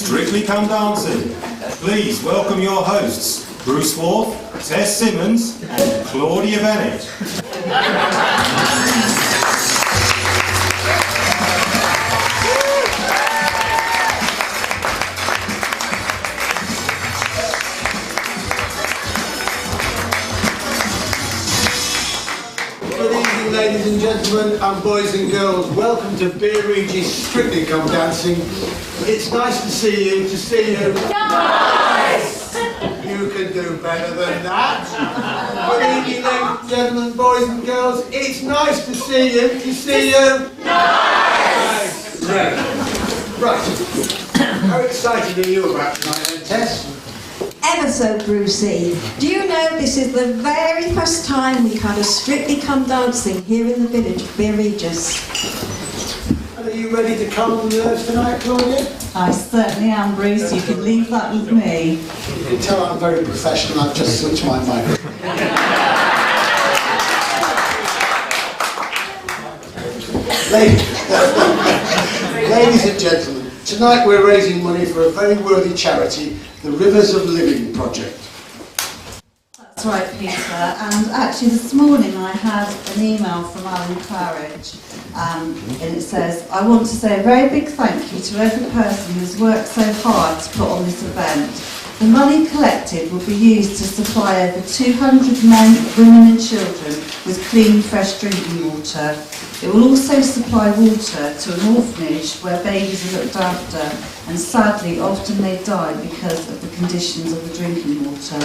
Strictly Come Dancing. Please welcome your hosts, Bruce Worth, Tess Simmons and Claudia Bennett. Good evening, ladies and gentlemen, and boys and girls. Welcome to Bere, Regis, Strictly Come Dancing. It's nice to see you. Nice! You can do better than that. Good evening, ladies and gentlemen, boys and girls. It's nice to see you. Nice! Right. How excited are you about tonight then, Tess? Ever so, Brucey. Do you know this is the very first time we've had a Strictly Come Dancing here in the village of Bere Regis. And are you ready to calm the nerves tonight, Claudia? I certainly am, Bruce. You can leave that with me. You can tell I'm very professional. I've just switched my microphone. Ladies and gentlemen, tonight we're raising money for a very worthy charity, the Rivers of Living Project. That's right, Peter. And actually this morning I had an email from Alan Claridge, and it says, I want to say a very big thank you to every person who's worked so hard to put on this event. The money collected will be used to supply over 200 men, women and children with clean, fresh drinking water. It will also supply water to an orphanage where babies are looked after, and sadly often they die because of the conditions of the drinking water.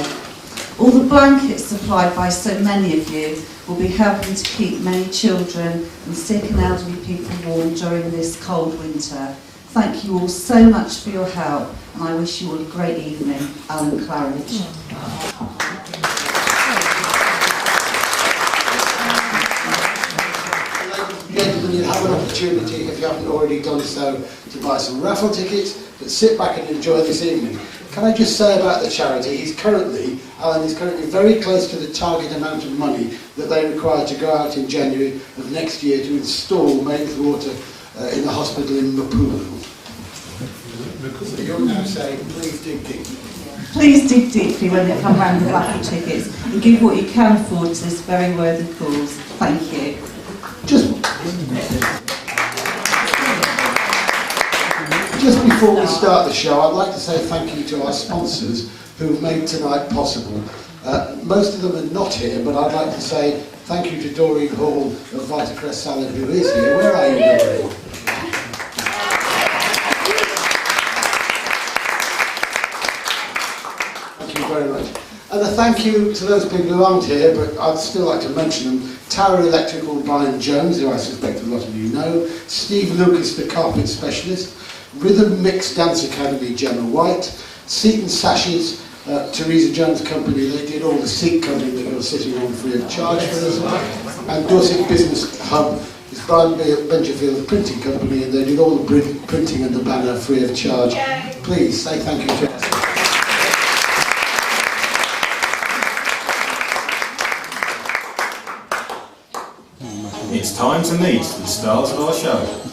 All the blankets supplied by so many of you will be helping to keep many children and sick and elderly people warm during this cold winter. Thank you all so much for your help, and I wish you all a great evening. Alan Claridge. Gentlemen, you have an opportunity, if you haven't already done so, to buy some raffle tickets, but sit back and enjoy this evening. Can I just say about the charity, Alan is currently very close to the target amount of money that they require to go out in January of next year to install mains water in the hospital in Maputo. So you'll now say, please dig deep. Please dig deeply when they come round the raffle tickets and give what you can afford to this very worthy cause. Thank you. Just before we start the show, I'd like to say thank you to our sponsors who made tonight possible. Most of them are not here, but I'd like to say thank you to Doreen Hall of Vitacrest Salad, who is here. Where are you, Doreen? Thank you very much. And a thank you to those people who aren't here, but I'd still like to mention them. Tower Electrical, Brian Jones, who I suspect a lot of you know. Steve Lucas, the carpet specialist. Rhythm Mix Dance Academy, Gemma White. Seat and Sashes, Teresa Jones' company. They did all the seat covering that you're sitting on free of charge for us. And Dorset Business Hub is Brian Bencherfield's printing company, and they did all the printing and the banner free of charge. Please say thank you to us. It's time to meet the stars of our show.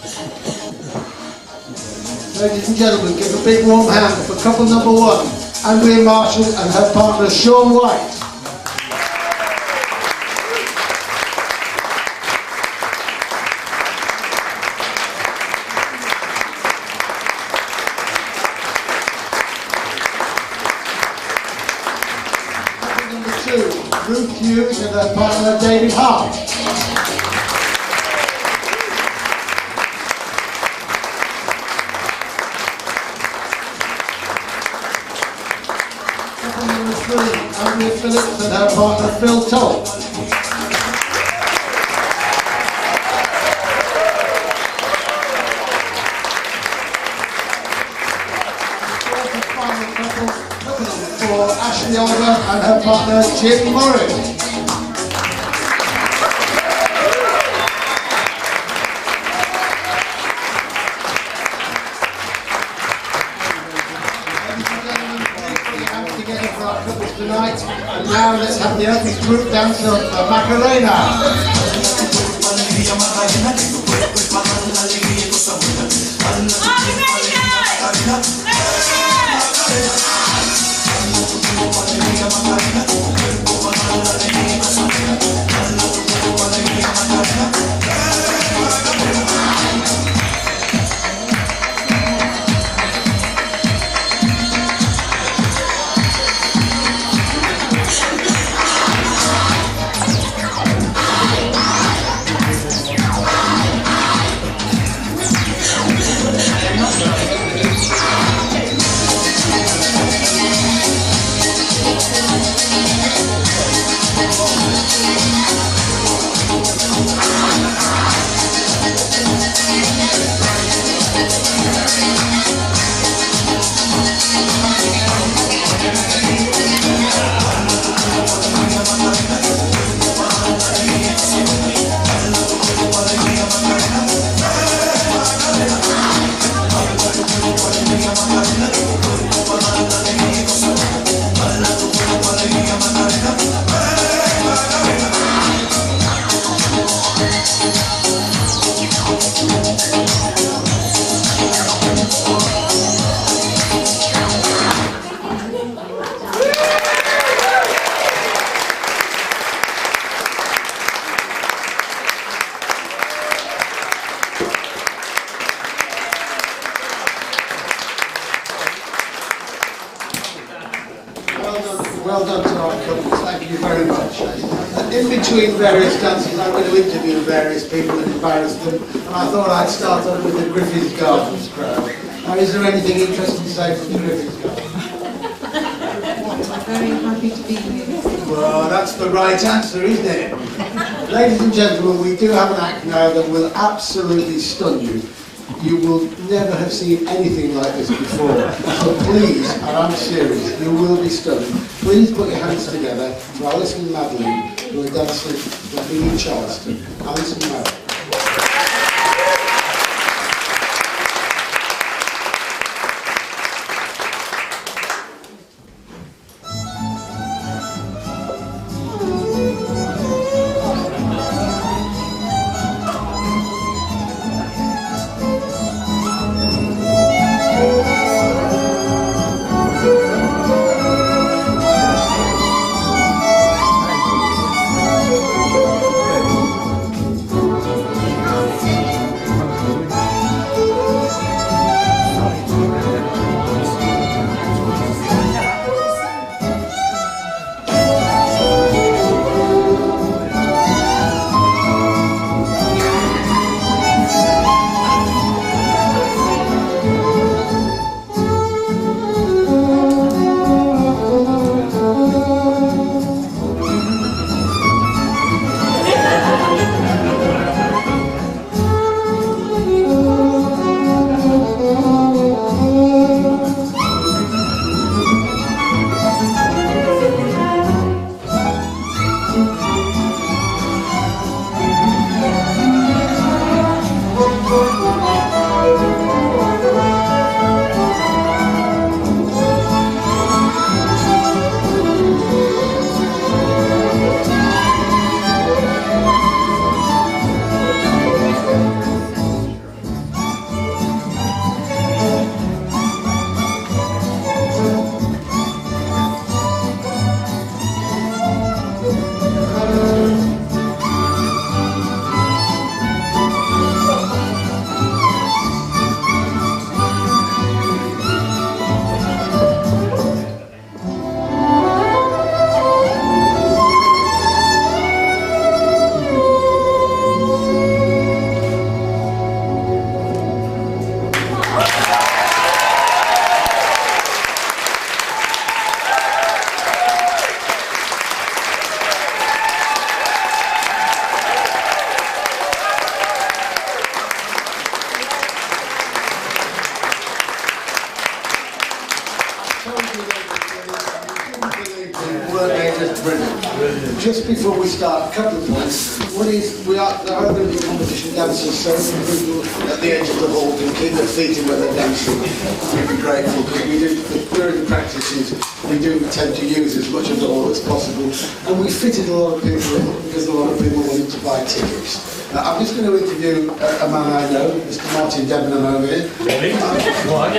Ladies and gentlemen, give a big warm hand for couple number one, Andrea Marshall and her partner Sean White. Couple number two, Ruth Hughes and her partner David Hart. Andrea Phillips and her partner Phil Toll. Final couple number four, Ashley Oliver and her partner Jim Morris. Tonight, and now let's have the epic group dance of the Macarena. Are you ready, guys? Well done to our couples, thank you very much. In between various dances, I'm going to interview various people and embarrass them, and I thought I'd start off with the Griffiths Gardens crowd. Now, is there anything interesting to say from the Griffiths Gardens? I'm very happy to be here. Well, that's the right answer, isn't it? Ladies and gentlemen, we do have an act now that will absolutely stun you. You will never have seen anything like this before. So please, and I'm serious, you will be stunned. Please put your hands together for Alice and Madeline, who are dancing for me in Charleston. Alice and Madeline. Just before we start, a couple of points. One is, there are going to be competition dancers, so people at the edge of the hall can keep their feet in when they're dancing. We'd be grateful, because we do, during the practices, we do tend to use as much of the hall as possible. And we fitted a lot of people in, because a lot of people wanted to buy tickets. I'm just going to interview a man I know, Mr. Martin Debenham over here. Really? Why?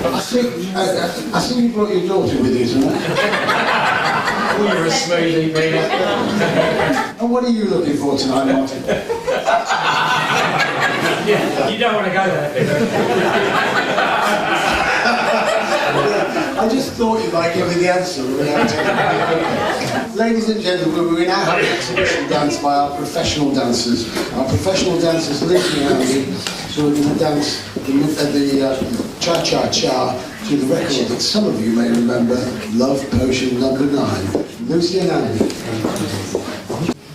I see you brought your daughter with you, isn't it? Oh, you're a smoothie, Bere. And what are you looking for tonight, Martin? Yeah, you don't want to go there, Bere. I just thought you might give me the answer without telling me. Ladies and gentlemen, we now have an exhibition dance by our professional dancers. Our professional dancers, Lucy and Andy, who are going to dance the cha-cha-cha to the record that some of you may remember, Love Potion No. 9. Lucy and Andy.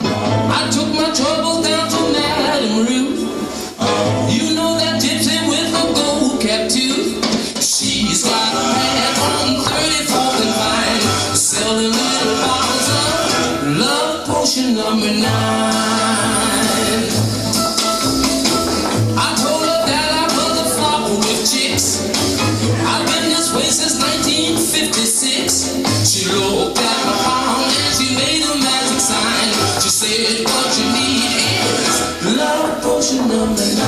I took my troubles down to Madame Ruth. You know that gypsy with a gold cap too. She's got a path on 34th and Vine, selling little bottles of Love Potion No. 9. I told her that I was a flop with chicks. 56. She looked at my palm and she made a magic sign. She said, what you need is love potion number 9.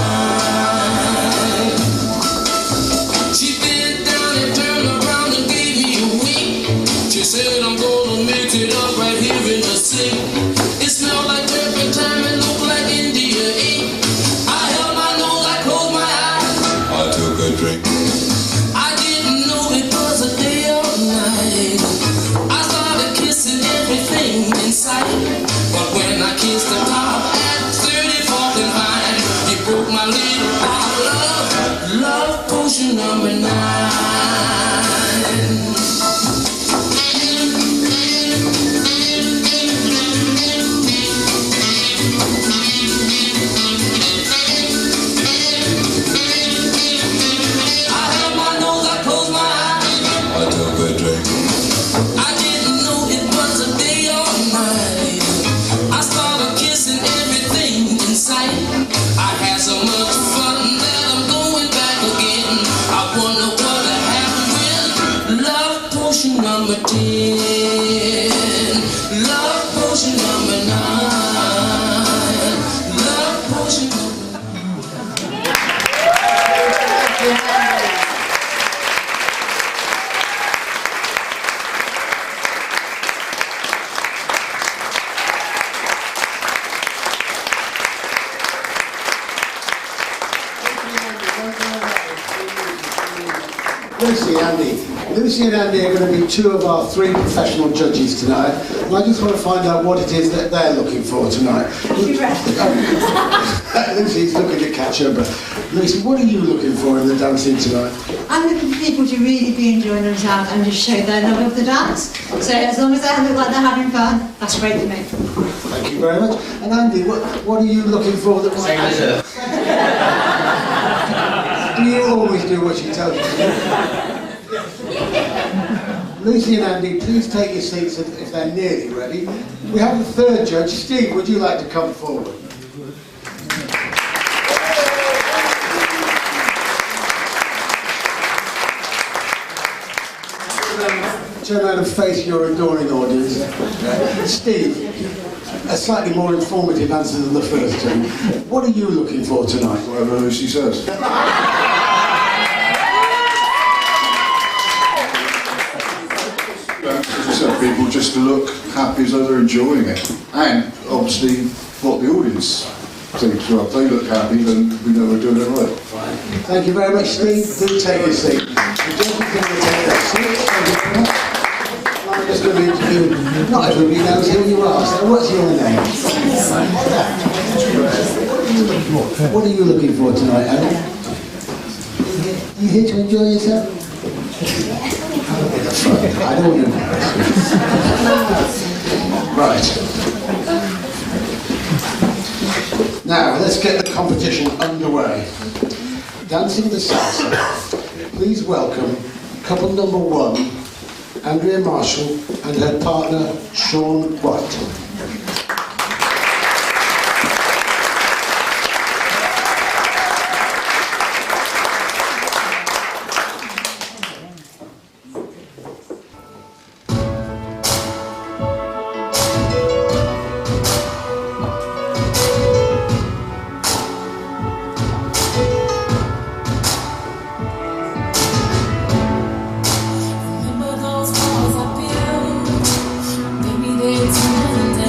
She bent down and turned around and gave me a wink. She said, I'm gonna mix it up right here in the sink. It smelled like turpentine and looked like India ink. I held my nose, I closed my eyes. I took a drink. I didn't know it was a day or night. I started kissing everything in sight. But when I kissed the top at 34th and Vine, it broke my little bottle of love potion number 9. Number 10, love potion number 9, love potion number 9. Lucy and Andy are going to be 2 of our 3 professional judges tonight, and I just want to find out what it is that they're looking for tonight. Lucy's looking to catch her breath. Lucy, what are you looking for in the dancing tonight? I'm looking for people to really be enjoying themselves and just show their love of the dance. So as long as they look like they're having fun, that's great for me. Thank you very much. And Andy, what are you looking for that might happen? Do you always do what she tells you to do? Lucy and Andy, please take your seats if they're nearly ready. We have the 3rd judge. Steve, would you like to come forward? Turn around and face your adoring audience. Steve, a slightly more informative answer than the first 2. What are you looking for tonight? Whatever Lucy says. As I said, people just to look happy as though they're enjoying it. And obviously what the audience thinks. Well, if they look happy, then we know we're doing it right. Thank you very much, Steve. Do take your seat. The judges are going to take their seats. Thank you very much. I'm just going to interview. Not everybody knows who you are, so what's your name? What are you looking for tonight, Andy? You here to enjoy yourself? I don't want to embarrass you. Right. Now, let's get the competition underway. Dancing the salsa. Please welcome couple number 1, Andrea Marshall and her partner, Sean White. Remember those walls I built? Maybe they're tumbling down.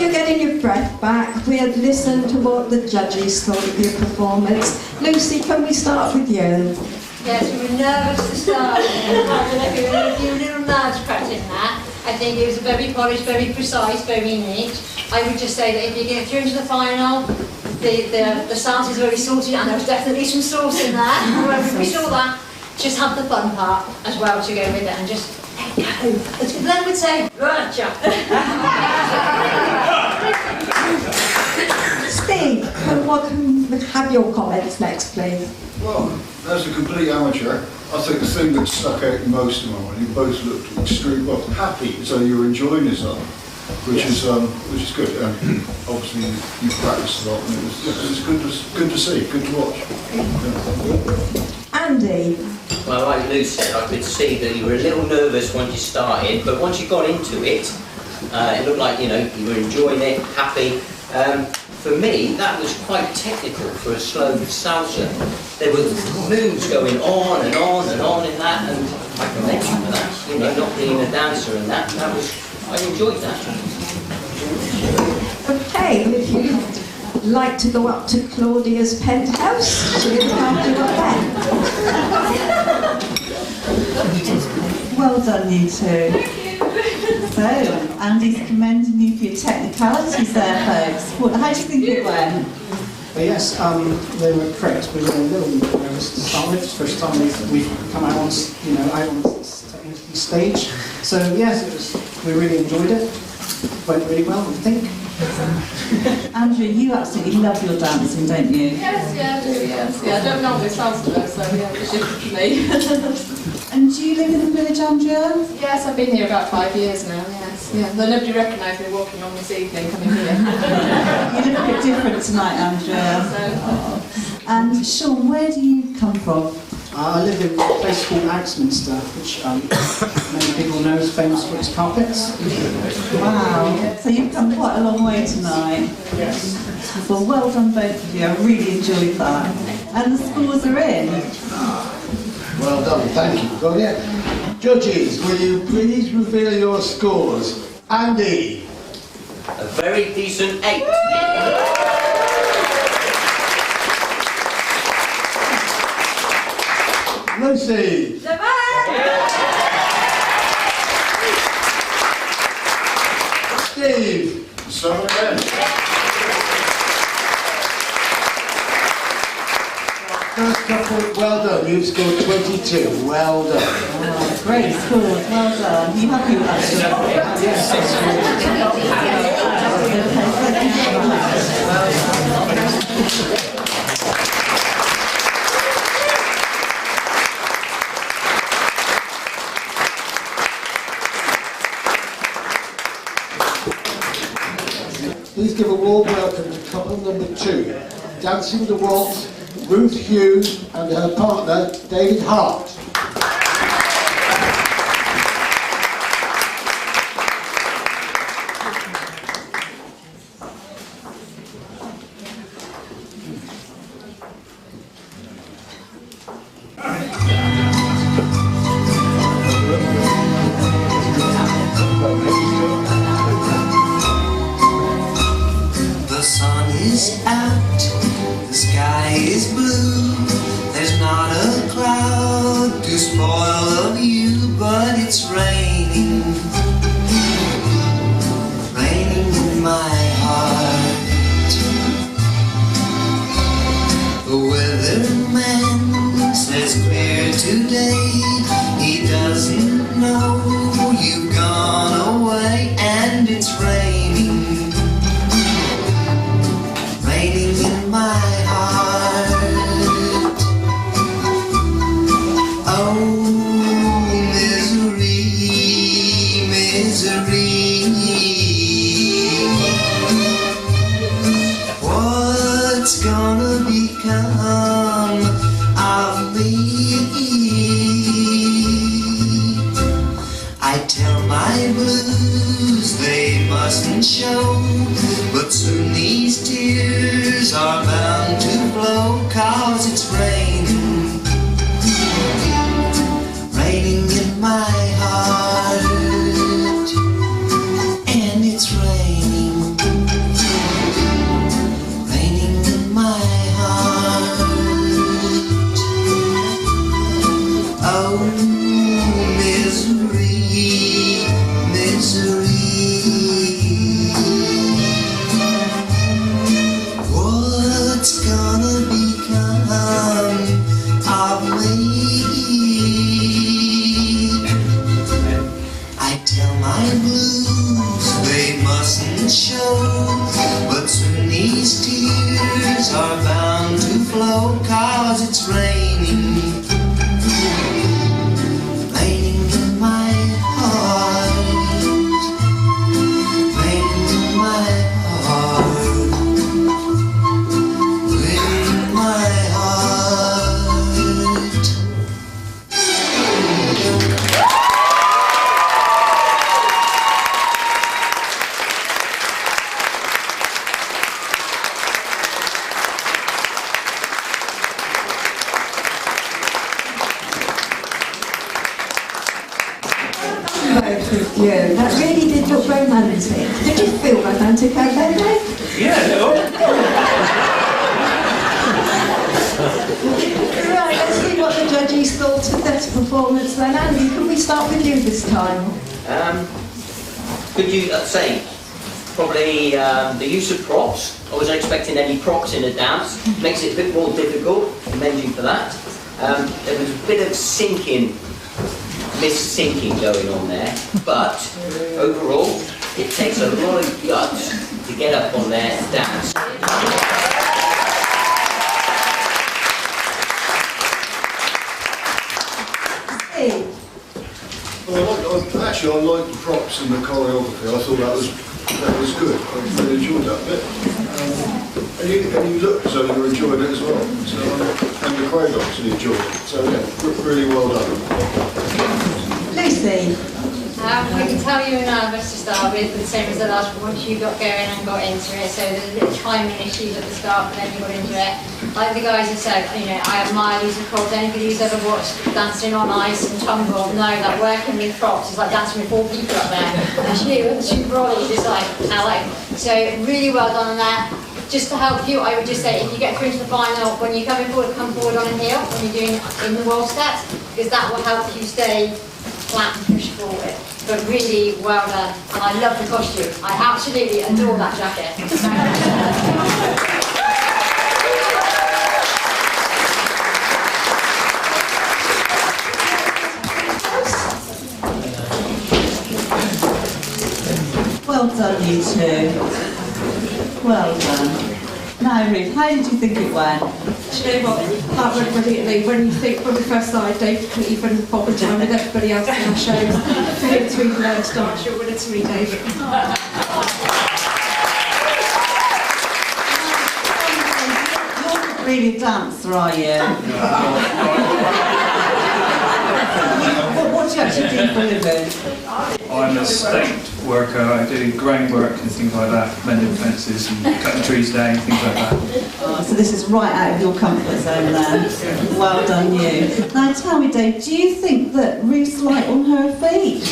you're getting your breath back, we'll listen to what the judges thought of your performance. Lucy, can we start with you? Yes, we were nervous to start. We were a few little nerves practicing that. I think it was very polished, very precise, very neat. I would just say that if you get through to the final, the sauce is very salty, and there was definitely some sauce in there. However, we saw that. Just have the fun part as well to go with it, and just let go. As Glenn would say, gotcha. Steve, what can have your comments next, please? Well, as a complete amateur, I think the thing that stuck out most of my mind, you both looked extremely happy, so you were enjoying yourself, which is good. And obviously you practiced a lot, and it was good to see, good to watch. Andy? Well, like Lou said, I could see that you were a little nervous once you started, but once you got into it, it looked like you were enjoying it, happy. For me, that was quite technical for a slow salsa. There were moves going on and on and on in that, and I commend you for that. Not being a dancer and that I enjoyed that. Okay, if you'd like to go up to Claudia's penthouse, we'll have you up there. Well done, you two. So, Andy's commending you for your technicalities there, folks. How do you think it went? Yes, they were correct. We were a little nervous to start with. It's the first time we've come out on, out on the stage. So yes, we really enjoyed it. Went really well, I think. Andrew, you absolutely love your dancing, don't you? Yes, yeah, I do, yes. Yeah, I don't normally salsa though, so yeah, it's different for me. And do you live in the village, Andrea? Yes, I've been here about 5 years now, yes. Yeah, though nobody recognised me walking on this evening coming here. You look a bit different tonight, Andrea. And Sean, where do you come from? I live in a place called Axminster, which many people know is famous for its carpets. Wow, so you've come quite a long way tonight. Yes. Well, well done both of you, I really enjoyed that. And the scores are in. Well done, thank you, Claudia. Judges, will you please reveal your scores? Andy? A very decent 8. Lucy? Steve? 7 again. First couple, well done. You've scored 22. Well done. Oh, great scores, well done. Are you happy with that? Please give a warm welcome to couple number 2, dancing the waltz, Ruth Hughes and her partner, David Hart. The sun is out, the sky is blue. There's not a cloud to spoil a view, but it's raining, raining in my heart. The weatherman says clear today. He doesn't know you've gone away, and it's raining, raining in my heart. Oh, misery, misery. What's gonna become of me? I tell my blues they mustn't show, but soon these tears are bound to flow, 'cause it's raining, raining in my heart, and it's raining, blues, they mustn't show. But soon these tears are bound to flow, 'cause it's raining, raining in my heart, raining in my heart, raining in my heart. Both of you. That really did look romantic. Did you feel romantic out there, Dave? Yeah, a little. Right, let's see what the judges thought of that performance then. Andy, can we start with you this time? Could you say, probably the use of props. I wasn't expecting any props in a dance. Makes it a bit more difficult. Commend you for that. There was a bit of mis-syncing going on there, but overall, it takes a lot of guts to get up on there and dance. Steve? Well, actually, I liked the props and the choreography. I thought that was good. I really enjoyed that bit. And you looked as though you were enjoying it as well. So, and the crowd obviously enjoyed it. So yeah, really well done. Lucy? I can tell you were nervous to start with, but the same as the last one, once you got going and got into it, so there's a little timing issues at the start, but then you got into it. Like the guys have said, you know, I admire these props. Anybody who's ever watched Dancing on Ice and Tumble know that working with props is like dancing with 4 people up there. And she brought it, just like, I like. So really well done on that. Just to help you, I would just say, if you get through to the final, when you're coming forward, come forward on a heel when you're doing in the wall steps, because that will help you stay flat and push forward. But really well done, and I love the costume. I absolutely adore that jacket. Well done, you two. Well done. Now, Ruth, how did you think it went? Do you know what? That went brilliantly. When you think, when we first started, Dave couldn't even bother time with everybody else in our shows. For him to even learn to dance, you're winning to me, Dave. You're not really a dancer, are you? What do you actually do for a living? I'm a state worker. I do groundwork and things like that, mending fences and cutting trees down, things like that. Oh, so this is right out of your comfort zone then. Well done you. Now tell me, Dave, do you think that Ruth's light on her feet?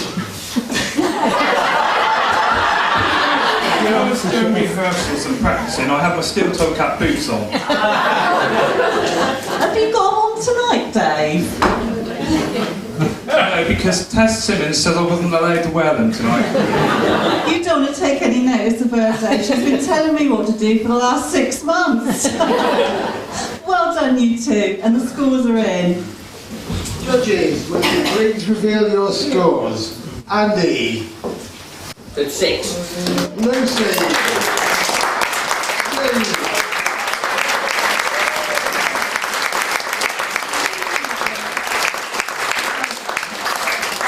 When I was doing rehearsals and practicing, I had my steel-toe cap boots on. Have you got them on tonight, Dave? No, because Taz Simmons said I wasn't allowed to wear them tonight. You don't want to take any notice of her, Dave. She's been telling me what to do for the last 6 months. Well done, you two, and the scores are in. Judges, will you please reveal your scores? Andy. Good 6. Lucy. Steve.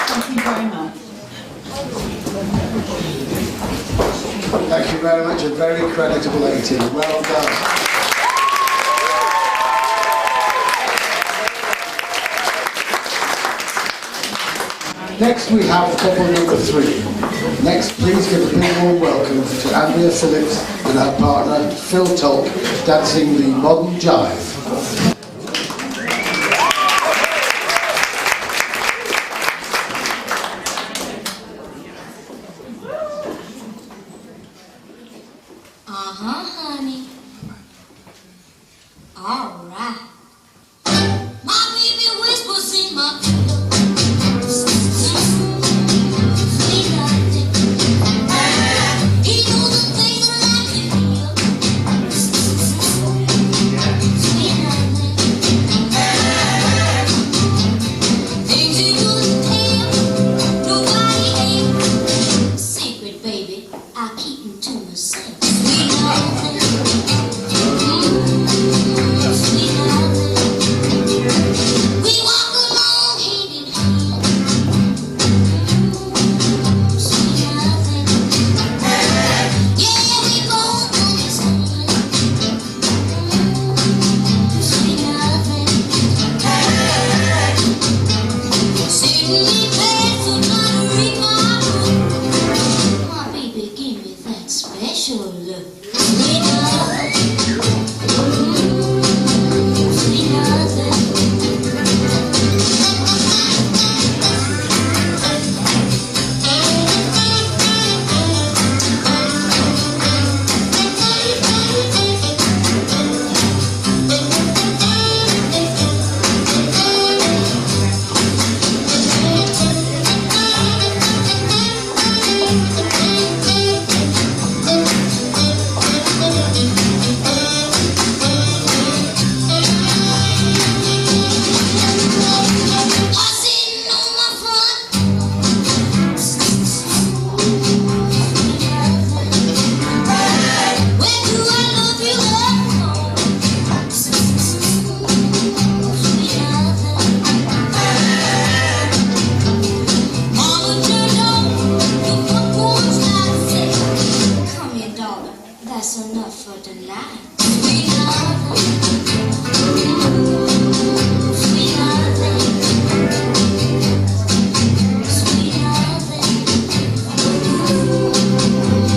Thank you very much. Thank you very much. A very creditable 18. Well done. Next we have couple number 3. Next, please give a big warm welcome to Andrea Phillips and her partner Phil Tolk dancing the modern jive. Honey. All right. My baby whispers in my See nothing. Sweet nothing. Sweet nothing. That's enough for tonight. Sweet nothing. Sweet nothing. Sweet nothing.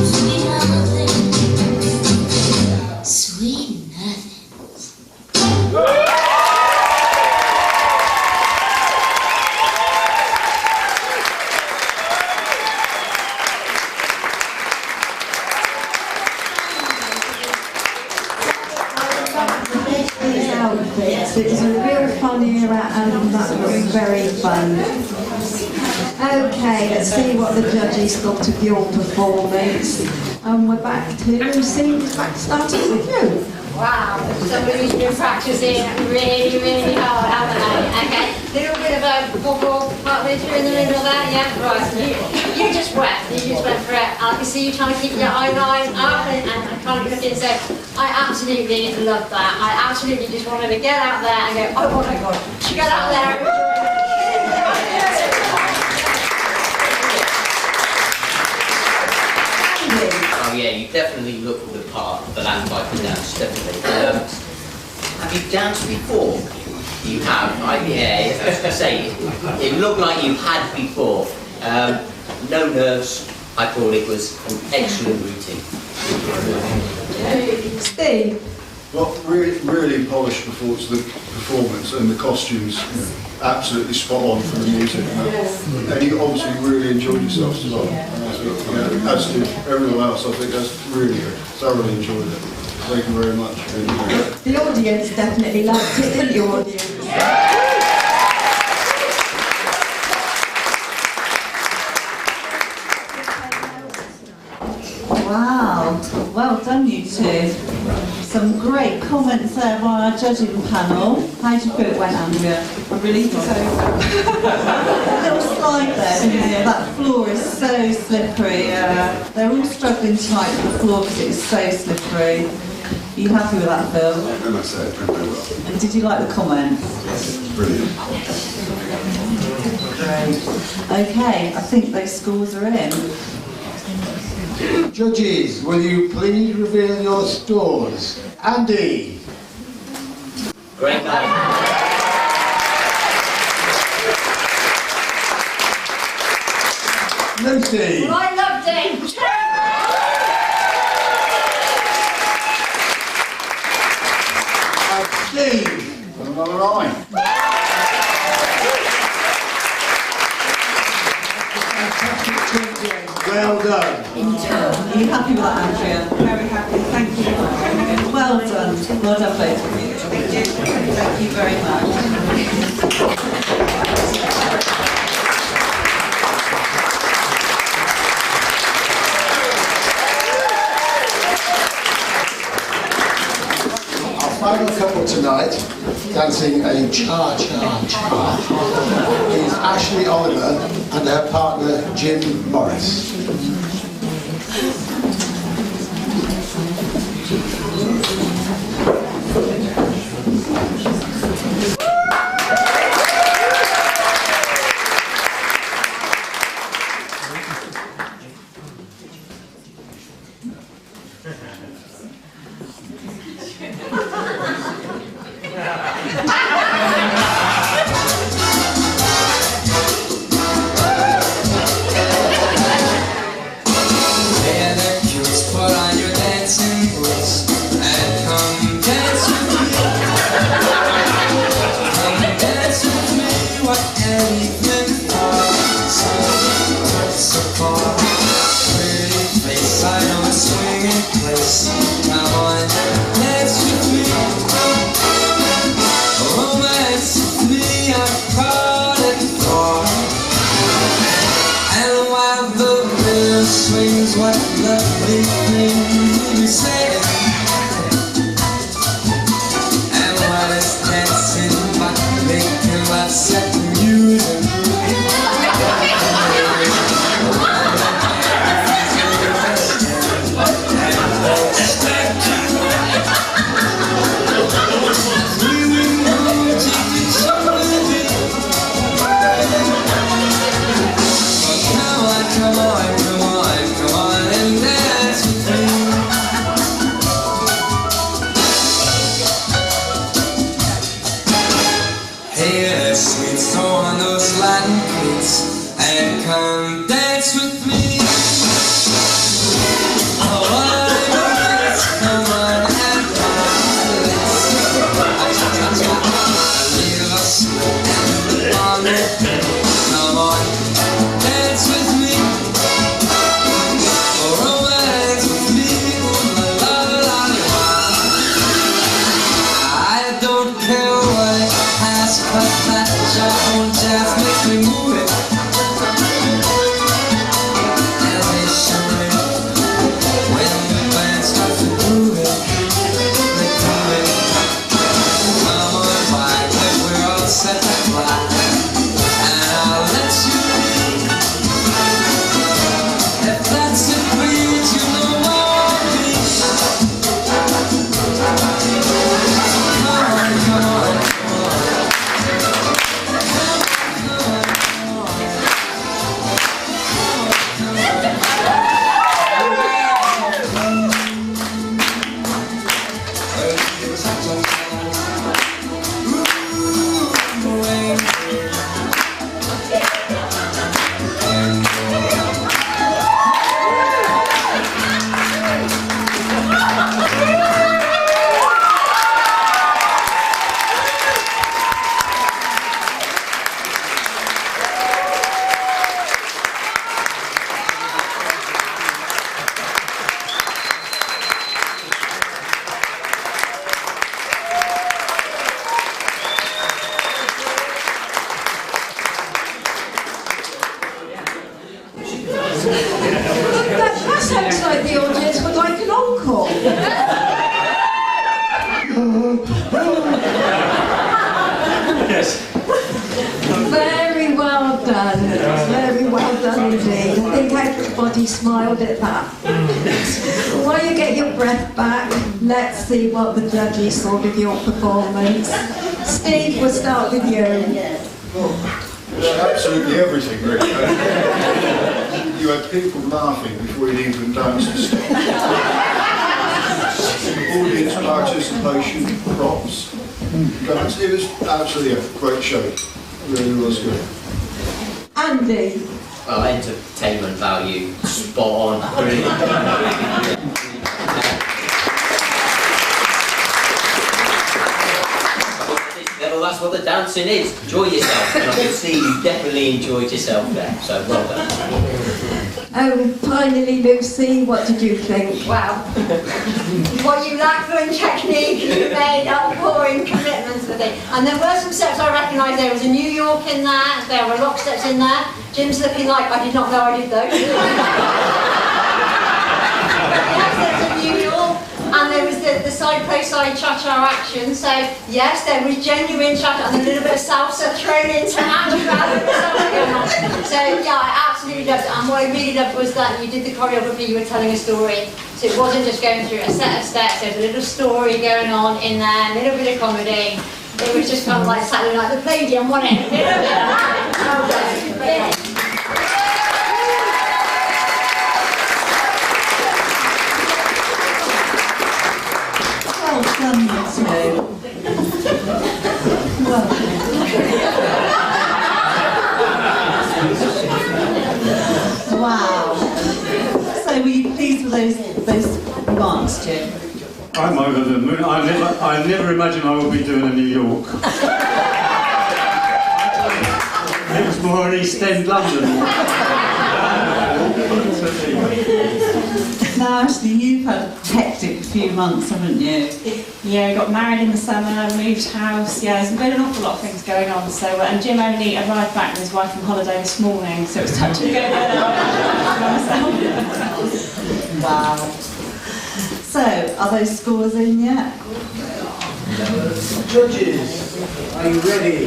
Sweet nothing. Sweet nothing. Outfits. It was a real fun era and that was very fun. Okay, let's see what the judges thought of your performance. And we're back to Lucy, starting with you. Wow, somebody who's been practicing really, really hard, haven't they? Okay, little bit of a bubble partway through in the middle there, yeah, right. You just went for it. I can see you trying to keep your eye line up and kind of looking, so I absolutely love that. I absolutely just wanted to get out there and go, oh my God, get out there. Oh yeah, you definitely look the part for that type of dance, definitely. Have you danced before? You have? Yeah, I was going to say, it looked like you had before. No nerves, I thought it was an excellent routine. Steve? Well, really polished performance and the costumes, absolutely spot on for the music. And you obviously really enjoyed yourselves as well. As did everyone else, I think that's really good. Thoroughly enjoyed it. Thank you very much. The audience definitely liked it, didn't you, audience? Wow, well done you two. Some great comments there by our judging panel. How do you feel it went, Andrea? I really think so. A little slide there, didn't you? That floor is so slippery. They're all struggling tonight with the floor because it is so slippery. Are you happy with that, Phil? I must say, it went very well. And did you like the comments? Yes, brilliant. Great. Okay, I think those scores are in. Judges, will you please reveal your scores? Andy? Great night. Lucy? Well, I loved it. Steve? Another line. Well done. Are you happy with that, Andrea? Very happy, thank you. Well done. Well done, both of you. Thank you. Thank you very much. Our final couple tonight, dancing a cha-cha-cha, is Ashley Oliver and her partner Jim Morris. knows what lovely things will be said. And while it's dancing back, making love set the music. Sweet song, those Latin kids, and come dance with me. Oh, come on and leave us on it. Come on, dance with me. Oh, romance with me. La la la la. I don't care what it has, but that John Jazz makes me move it. And they show it when the band starts to groove it. They groove it. Come on by, when we're all set to fly, and I'll let you be. If that's it, please, you know what I mean. Come on, come on. That sounds like the audience would like an encore. Yes. Very well done. Very well done indeed. I think everybody smiled at that. While you get your breath back, let's see what the judges thought of your performance. Steve, we'll start with you. Absolutely everything, really. You had people laughing before you'd even danced a step. Audience participation, props. It was absolutely a great show. It really was good. Andy. Well, entertainment value, spot on, brilliant. Well, that's what the dancing is. Enjoy yourself, and I can see you definitely enjoyed yourself there. So well done. Finally, Lucy, what did you think? Wow. What you lacked in technique, you made up for in commitment to the thing. And there were some steps I recognised. There was a New York in there, there were lock steps in there. Jim's looking like, I did not know I did those. Yes, there's a New York. And there was the side play side cha-cha action. So yes, there was genuine cha-cha and a little bit of salsa thrown into it. So yeah, I absolutely loved it. And what I really loved was that you did the choreography, you were telling a story. So it wasn't just going through a set of steps, there was a little story going on in there, a little bit of comedy. It was just kind of like Saturday Night the Palladium, wasn't it? A little bit of that. Yeah. Well done, Lucy. Wow. So were you pleased with those remarks, Jim? I'm over the moon. I never imagined I would be doing a New York. It was more an East End London. Now, actually, you've had a hectic few months, haven't you? Yeah, got married in the summer, moved house. Yeah, there's been an awful lot of things going on. So, and Jim only arrived back with his wife from holiday this morning, so it was touch and go there. Wow. So, are those scores in yet? Judges, are you ready?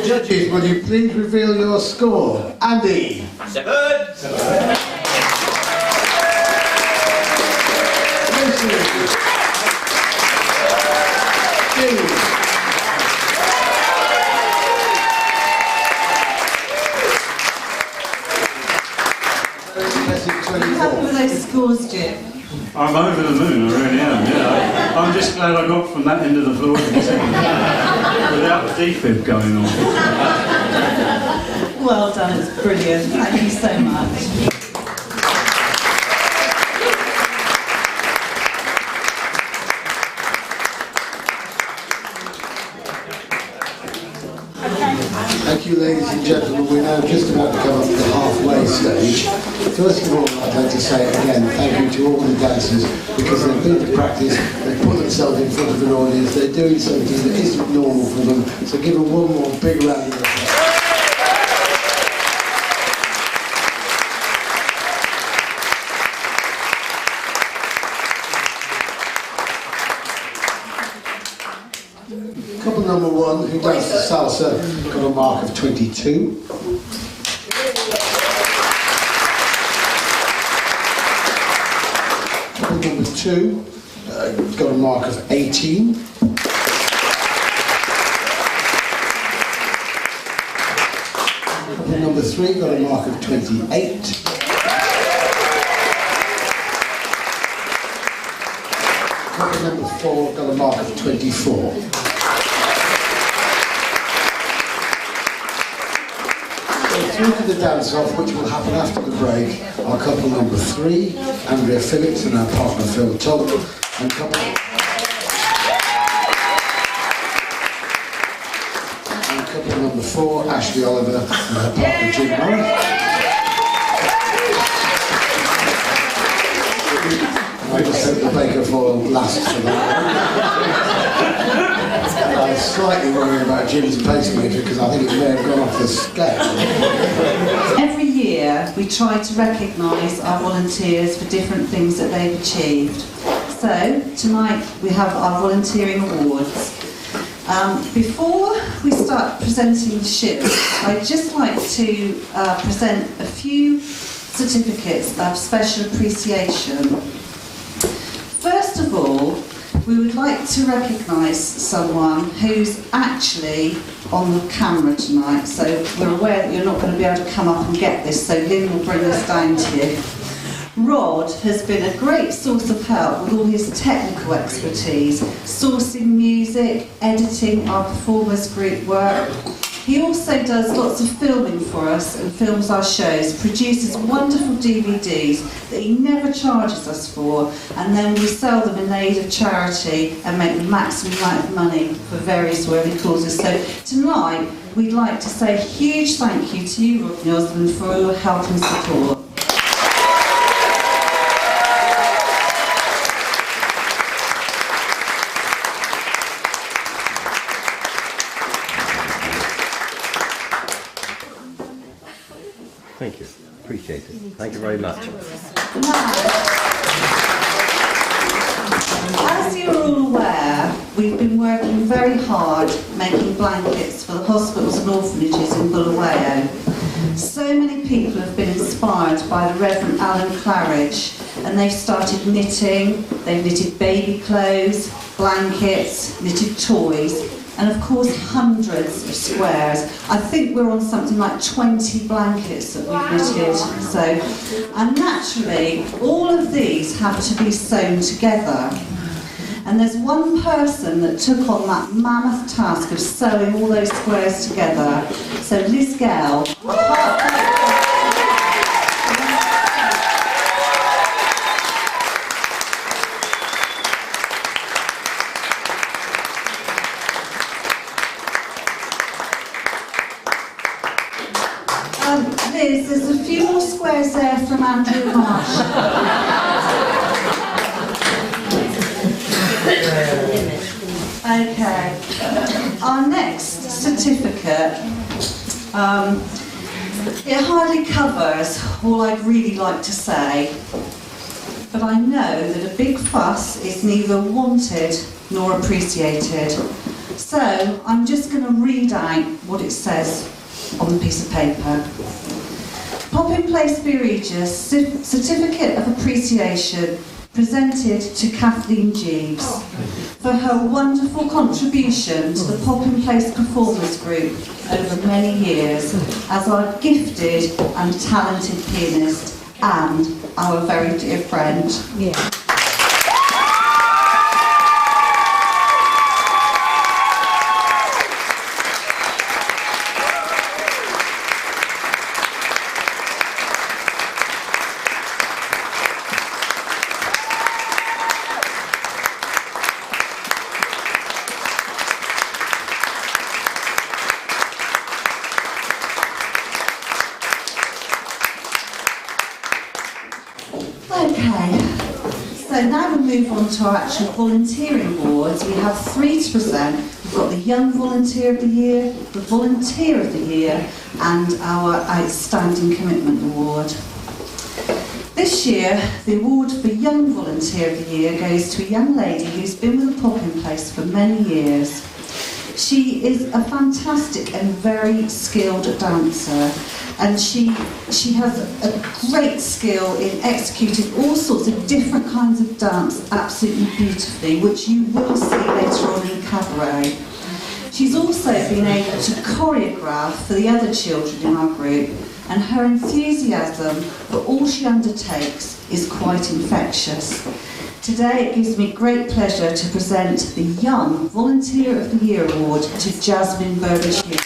Judges, will you please reveal your score? Andy? 7. Happy with those scores, Jim? I'm over the moon, I really am, yeah. I'm just glad I got from that end of the floor to this end, without the defib going on. Well done, it's brilliant. Thank you so much. Thank you, ladies and gentlemen. We're now just about to come up to the halfway stage. First of all, I'd like to say again thank you to all the dancers because they've been to practice, they've put themselves in front of an audience, they're doing something that isn't normal for them. So give them one more big round of applause. Couple number 1, who dances salsa, got a mark of 22. Couple number 2, got a mark of 18. Couple number 3, got a mark of 28. Couple number 4, got a mark of 24. Through to the dance-off, which will happen after the break, are couple number 3, Andrea Phillips and our partner Phil Tubb, and couple number 4, Ashley Oliver and her partner Jim Morris. I just hope the baker foil lasts for that. I'm slightly worried about Jim's pacemaker because I think it may have gone off the scale. Every year we try to recognise our volunteers for different things that they've achieved. So tonight we have our volunteering awards. Before we start presenting the shields, I'd just like to present a few certificates of special appreciation. First of all, we would like to recognise someone who's actually on the camera tonight, so we're aware that you're not going to be able to come up and get this, so Lynn will bring this down to you. Rod has been a great source of help with all his technical expertise, sourcing music, editing our performers group work. He also does lots of filming for us and films our shows, produces wonderful DVDs that he never charges us for, and then we sell them in aid of charity and make the maximum amount of money for various worthy causes. So tonight we'd like to say a huge thank you to you, Rodney Osmond, for all your help and support. Thank you. Appreciate it. Thank you very much. As you're all aware, we've been working very hard making blankets for the hospitals and orphanages in Bulawayo. So many people have been inspired by the Reverend Alan Claridge, and they've started knitting, they've knitted baby clothes, blankets, knitted toys, and of course hundreds of squares. I think we're on something like 20 blankets that we've knitted. So, and naturally, all of these have to be sewn together. And there's one person that took on that mammoth task of sewing all those squares together. So Liz Gale. Liz, there's a few more squares there from Andrew Marsh. Okay. Our next certificate It hardly covers all I'd really like to say, but I know that a big fuss is neither wanted nor appreciated. So I'm just going to read out what it says on the piece of paper. Popping Place Bere Regis Certificate of Appreciation presented to Kathleen Jeeves for her wonderful contribution to the Popping Place Performers Group over many years as our gifted and talented pianist and our very dear friend. Yeah. Okay, so now we'll move on to our actual volunteering awards. We have 3 to present. We've got the Young Volunteer of the Year, the Volunteer of the Year, and our Outstanding Commitment Award. This year, the award for Young Volunteer of the Year goes to a young lady who's been with the Popping Place for many years. She is a fantastic and very skilled dancer, and she has a great skill in executing all sorts of different kinds of dance absolutely beautifully, which you will see later on in the cabaret. She's also been able to choreograph for the other children in our group, and her enthusiasm for all she undertakes is quite infectious. Today it gives me great pleasure to present the Young Volunteer of the Year Award to Jasmine Burbage-Hughes.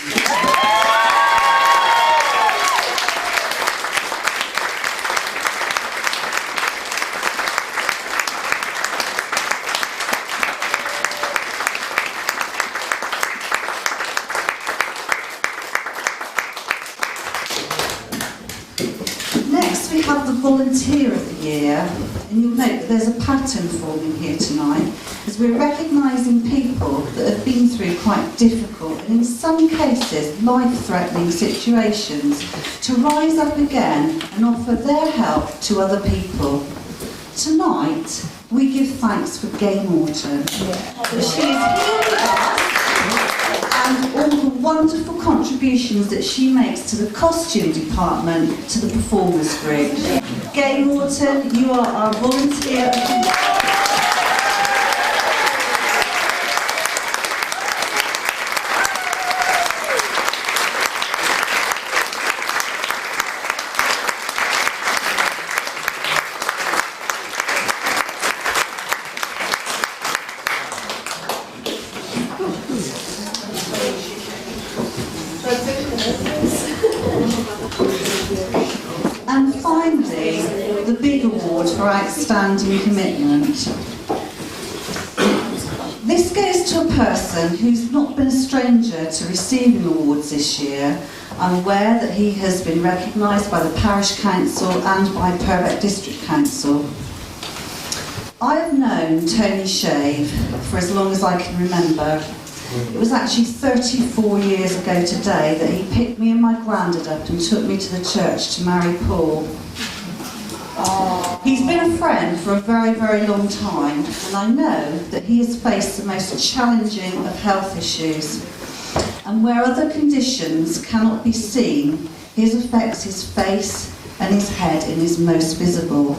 Next we have the Volunteer of the Year, and you'll note that there's a pattern forming here tonight, as we're recognising people that have been through quite difficult and in some cases life-threatening situations to rise up again and offer their help to other people. Tonight we give thanks for Gay Morton, that she is here with us, and all the wonderful contributions that she makes to the costume department, to the performers group. Gay Morton, you are our volunteer of the year. And finally, the big award for outstanding commitment. This goes to a person who's not been a stranger to receiving awards this year. I'm aware that he has been recognised by the Parish Council and by Purbeck District Council. I have known Tony Shave for as long as I can remember. It was actually 34 years ago today that he picked me and my granddad up and took me to the church to marry Paul. He's been a friend for a very, very long time, and I know that he has faced the most challenging of health issues. And where other conditions cannot be seen, his affects his face and his head in his most visible.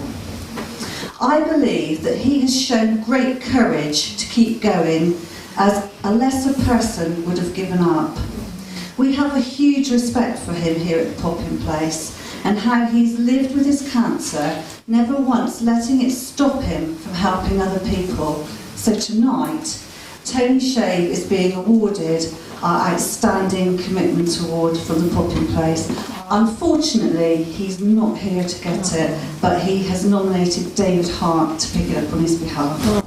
I believe that he has shown great courage to keep going, as a lesser person would have given up. We have a huge respect for him here at the Popping Place, and how he's lived with his cancer, never once letting it stop him from helping other people. So tonight, Tony Shave is being awarded our Outstanding Commitment Award from the Popping Place. Unfortunately, he's not here to get it, but he has nominated David Hart to pick it up on his behalf.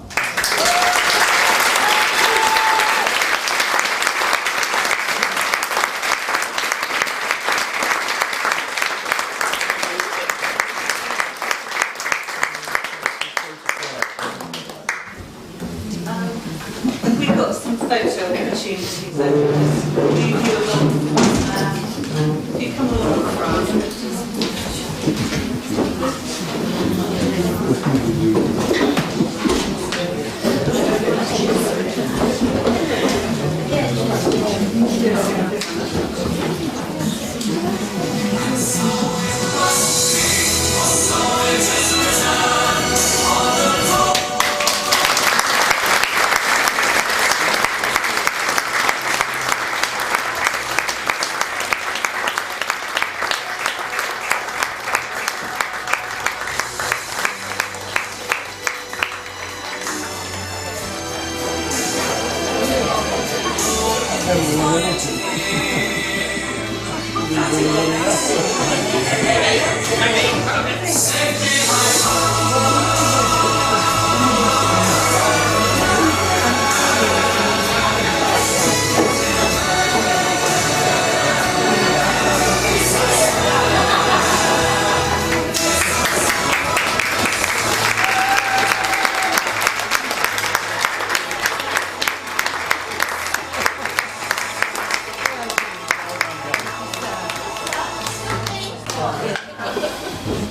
We've got some photo opportunities over this. Do you along? you come along the front.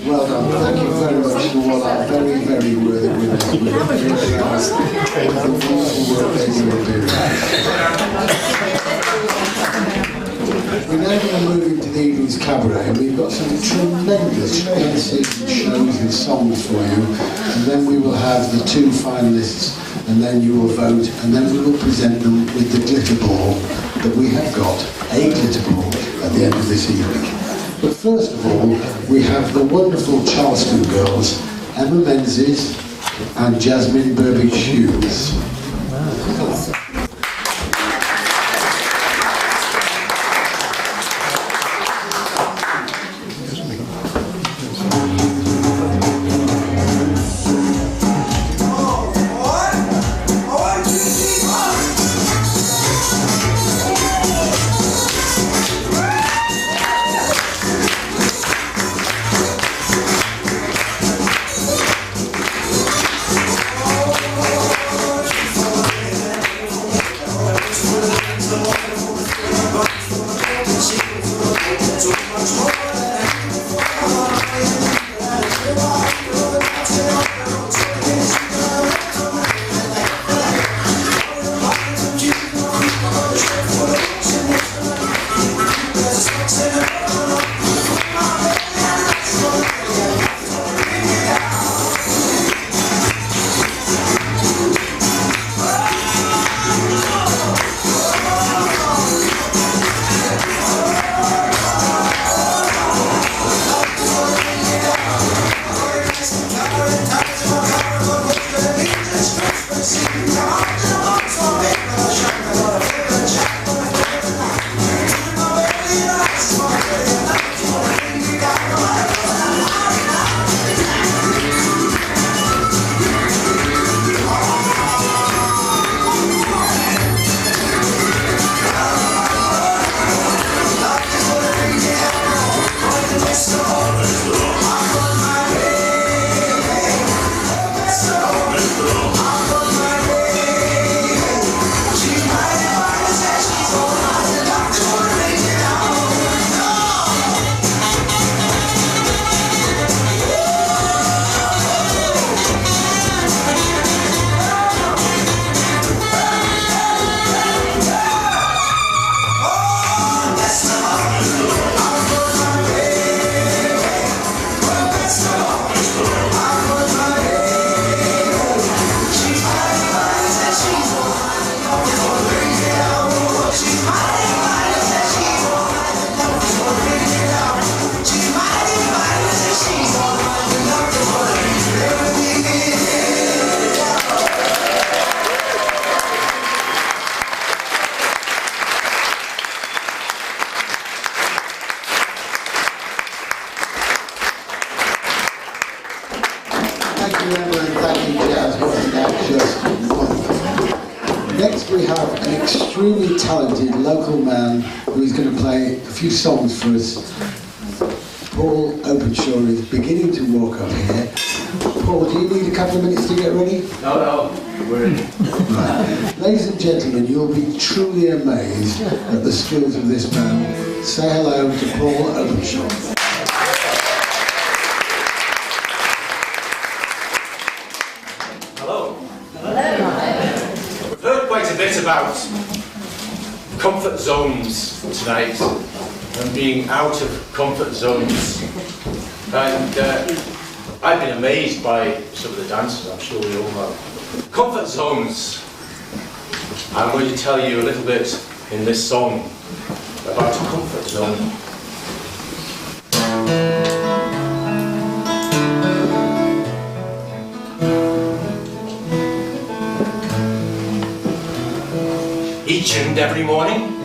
Well done. Thank you very much for all that very, very worthy women. The wonderful work that you are doing. We're now going to move into the evening's cabaret, and we've got some tremendous shows and songs for you, and then we will have the two finalists, and then you will vote, and then we will present them with the glitter ball that we have got, a glitter ball, at the end of this evening. But first of all, we have the wonderful Charleston girls, Emma Menzies and Jasmine Burbage-Hughes. Next we have an extremely talented local man who is going to play a few songs for us. Paul Openshaw is beginning to walk up here. Paul, do you need a couple of minutes to get ready? No, we're in. Right. Ladies and gentlemen, you'll be truly amazed at the skills of this man. say hello to Paul Openshaw. Hello. We've heard quite a bit about comfort zones tonight and being out of comfort zones. And I've been amazed by some of the dances, I'm sure we all know. Comfort zones. I'm going to tell you a little bit in this song about a comfort zone. Each and every morning,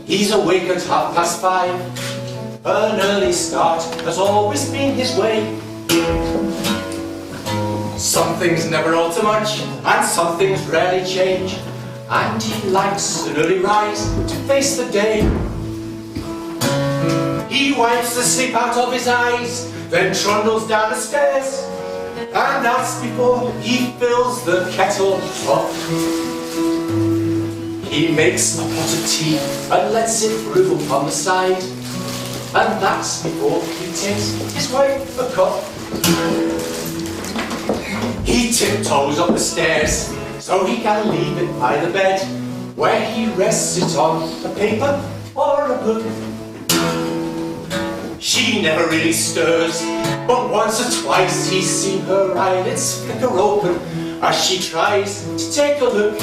he's awake at 5:30. An early start has always been his way. Some things never alter much, and some things rarely change. And he likes an early rise to face the day. He wipes the sleep out of his eyes, then trundles down the stairs. And that's before he fills the kettle up. He makes a pot of tea and lets it brew upon the side. And that's before he takes his wife a cup. He tiptoes up the stairs so he can leave it by the bed, where he rests it on a paper or a book. She never really stirs, but once or twice he's seen her eyelids flicker open as she tries to take a look.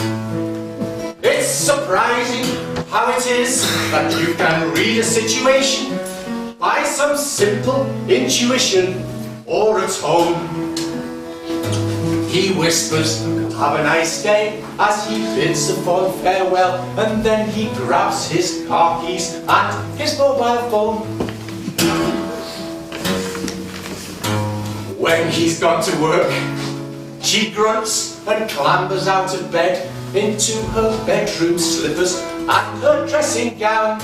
It's surprising how it is that you can read a situation by some simple intuition or a tone. He whispers, "Have a nice day," as he bids a fond farewell, and then he grabs his car keys and his mobile phone. When he's gone to work, she grunts and clambers out of bed into her bedroom slippers and her dressing gown.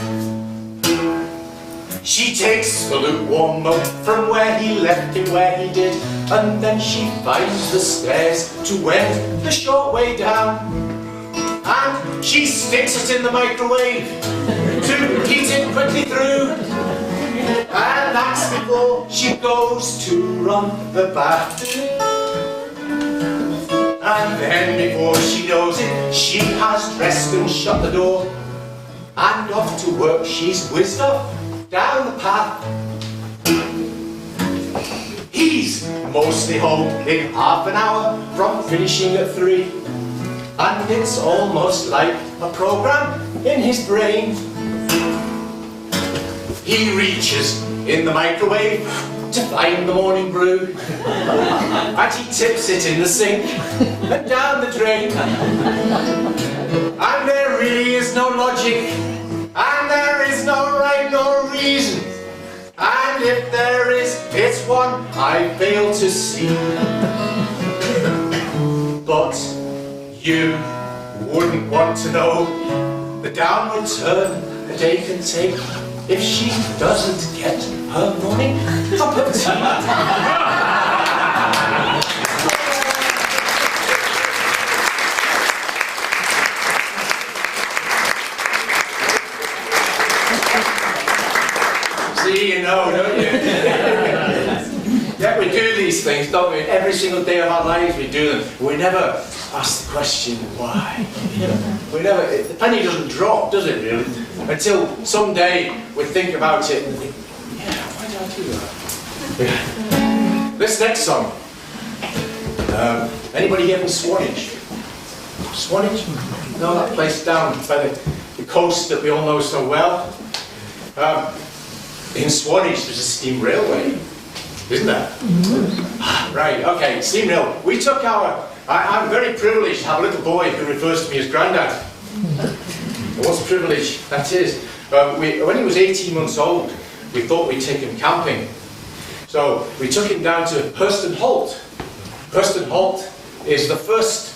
She takes the lukewarm mug from where he left it where he did, and then she finds the stairs to wend the short way down. And she sticks it in the microwave to heat it quickly through. And that's before she goes to run the bath. And then before she knows it, she has dressed and shut the door. And off to work she's whizzed off down the path. He's mostly home in half an hour from finishing at 3. And it's almost like a program in his brain. He reaches in the microwave to find the morning brew. And he tips it in the sink and down the drain. And there really is no logic, and there is no rhyme nor reason. And if there is, it's one I fail to see. But you wouldn't want to know the downward turn a day can take if she doesn't get her morning cup of tea. See, you know, don't you? Yeah, we do these things, don't we? Every single day of our lives we do them. We never ask the question, why? We never, the penny doesn't drop, does it really? Until someday we think about it and think, yeah, why did I do that? Yeah. This next song. Anybody here from Swanage? Swanage? No, that place down by the coast that we all know so well. In Swanage there's a steam railway, isn't there? Mm-hmm. Right, okay, steam rail. We took I'm very privileged to have a little boy who refers to me as Grandad. What a privilege that is. When he was 18 months old, we thought we'd take him camping. So we took him down to Hurston Holt. Hurston Holt is the first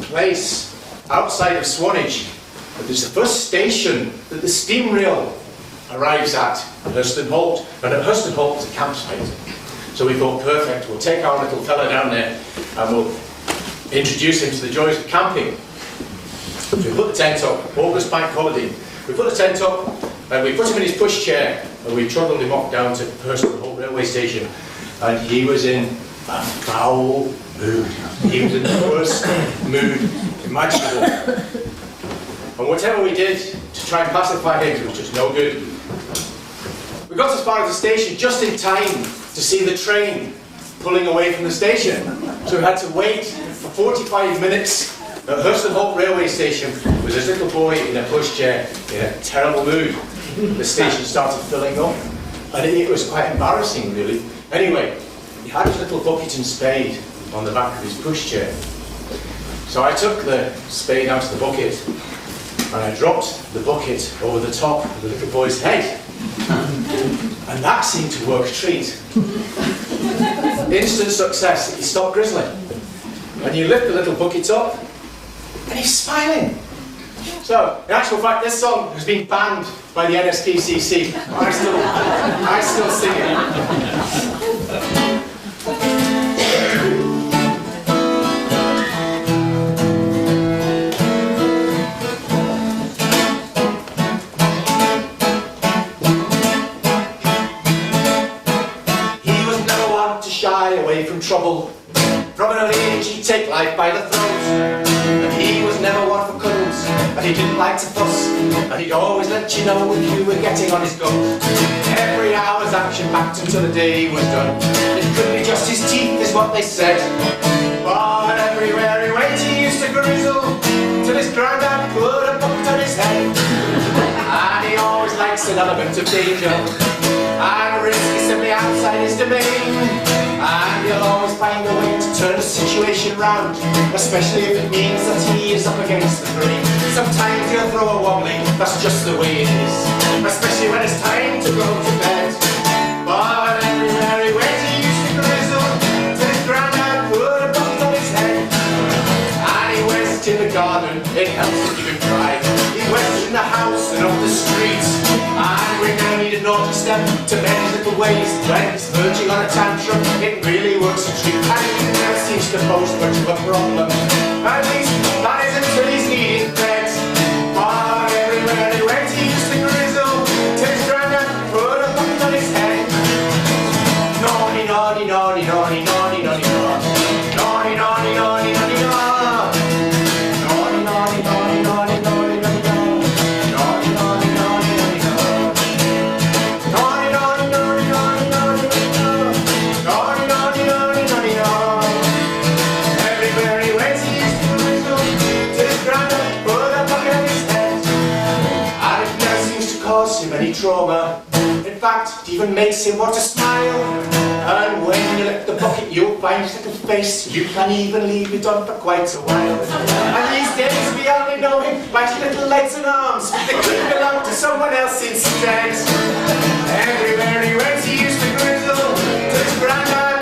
place outside of Swanage. It's the first station that the steam rail arrives at Hurston Holt. And at Hurston Holt is a campsite. So we thought, perfect, we'll take our little fella down there and we'll introduce him to the joys of camping. So we put the tent up, August bank holiday. We put the tent up, And we put him in his pushchair and we trundled him off down to Hurston railway station. And he was in a foul mood. He was in the worst mood imaginable. And whatever we did to try and pacify him, it was just no good. We got as far as the station just in time to see the train pulling away from the station. So we had to wait for 45 minutes at Hurston Holt railway station with this little boy in a pushchair in a terrible mood. The station started filling up and it was quite embarrassing really. Anyway, he had his little bucket and spade on the back of his pushchair. So I took the spade out of the bucket and I dropped the bucket over the top of the little boy's head. And that seemed to work a treat. Instant success, he stopped grizzling. And you lift the little bucket up and he's smiling. So, in actual fact, this song has been banned by the NSPCC. I still sing it. He was never one to shy away from trouble. From an early age he'd take life by the throat. And he was never one for cuddles, and he didn't like to fuss. And he'd always let you know if you were getting on his goat. Every hour's action backed until the day was done. It could be just his teeth is what they said. But everywhere he went he used to grizzle, till his granddad put a bucket on his head. And he always likes an element of danger, and risk is simply outside his domain. And he'll always find a way to turn the situation round, especially if it means that he is up against the grain. Sometimes he'll throw a wobbly, that's just the way it is, especially when it's time to go to bed. But everywhere he went he used to grizzle, till his granddad put a bucket on his head. And he wears it in the garden, it helps to keep him dry. He wears it in the house and up the street. And we now need a naughty step to mend his little ways. When he's verging on a tantrum, it really works a treat. And he never seems to pose much of a problem. At least that is until he's needing bed. But everywhere he went he used to grizzle, till his granddad put a bucket on his head. Naughty, naughty, naughty, naughty, naughty, naughty, naughty. Naughty, naughty, naughty, naughty, naughty. Naughty, naughty, naughty, naughty, naughty, naughty, naughty. Any trauma. In fact, it even makes him want to smile. And when you lift the bucket, you'll find his little face. You can even leave it on for quite a while. And these days we only know him by his little legs and arms. They could belong to someone else instead. Everywhere he went, he used to grizzle, till his granddad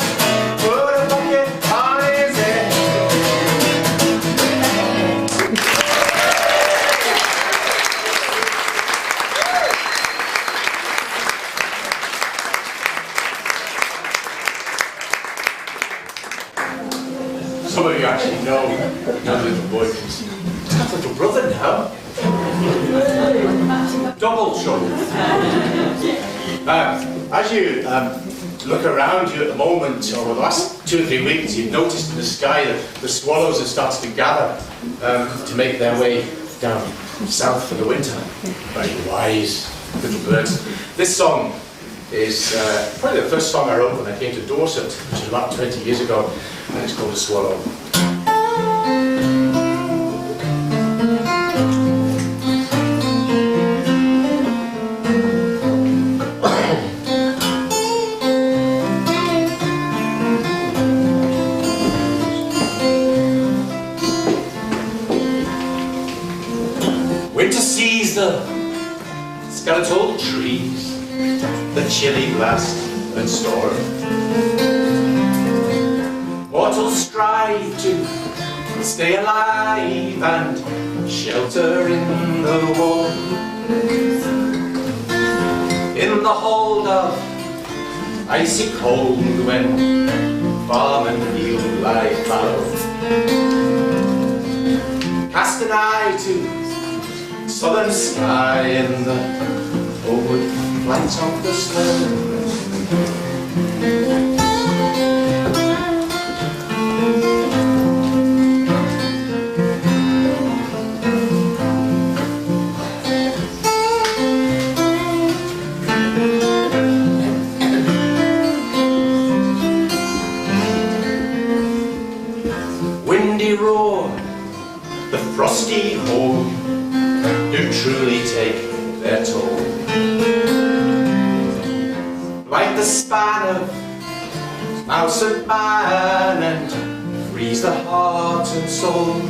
put a bucket on his head. Some of you actually know the little boy. He's got a little brother now. Double trouble. As you look around you at the moment, over the last 2 or 3 weeks, you've noticed in the sky that the swallows have started to gather to make their way down south for the winter. Very wise little birds. This song is probably the first song I wrote when I came to Dorset, which was about 20 years ago, and it's called A Swallow. Winter sees the skeletal trees, the chilly blast and storm. Mortals strive to stay alive and shelter in the warm. In the hold of icy cold when farm and field lie foul. Cast an eye to southern sky in the Homeward flight of the snow. Windy roar, the frosty home do truly take their toll. Like the span of mouse and man, and freeze the heart and soul.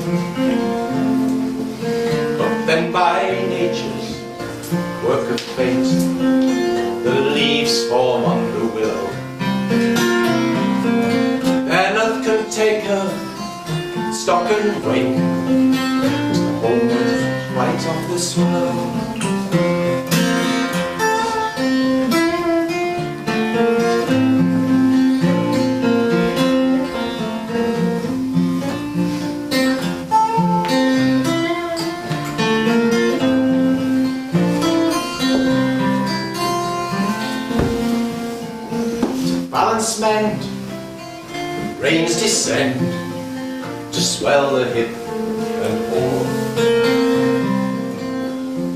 But then by nature's work of fate, the leaves fall on the willow. Then earth can take her stock and wing, homeward flight of the swallow. To balance mend, rains descend to swell the hip and haw.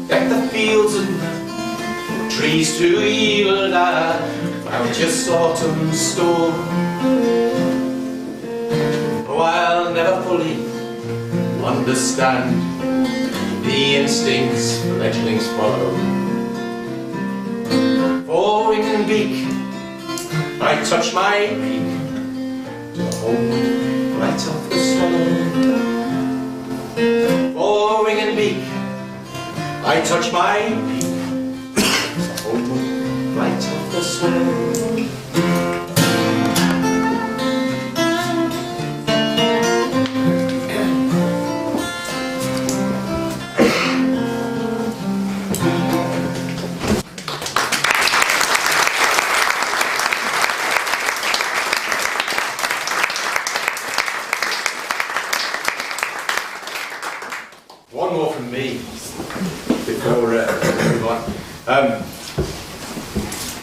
Deck the fields and trees to yield a bounteous autumn store. Oh, I'll never fully understand the instincts fledglings follow. For wing and beak, I touch my peak to the homeward flight of the swallow. For wing and beak, I touch my peak, the homeward flight of the swallow. One more from me before we move on.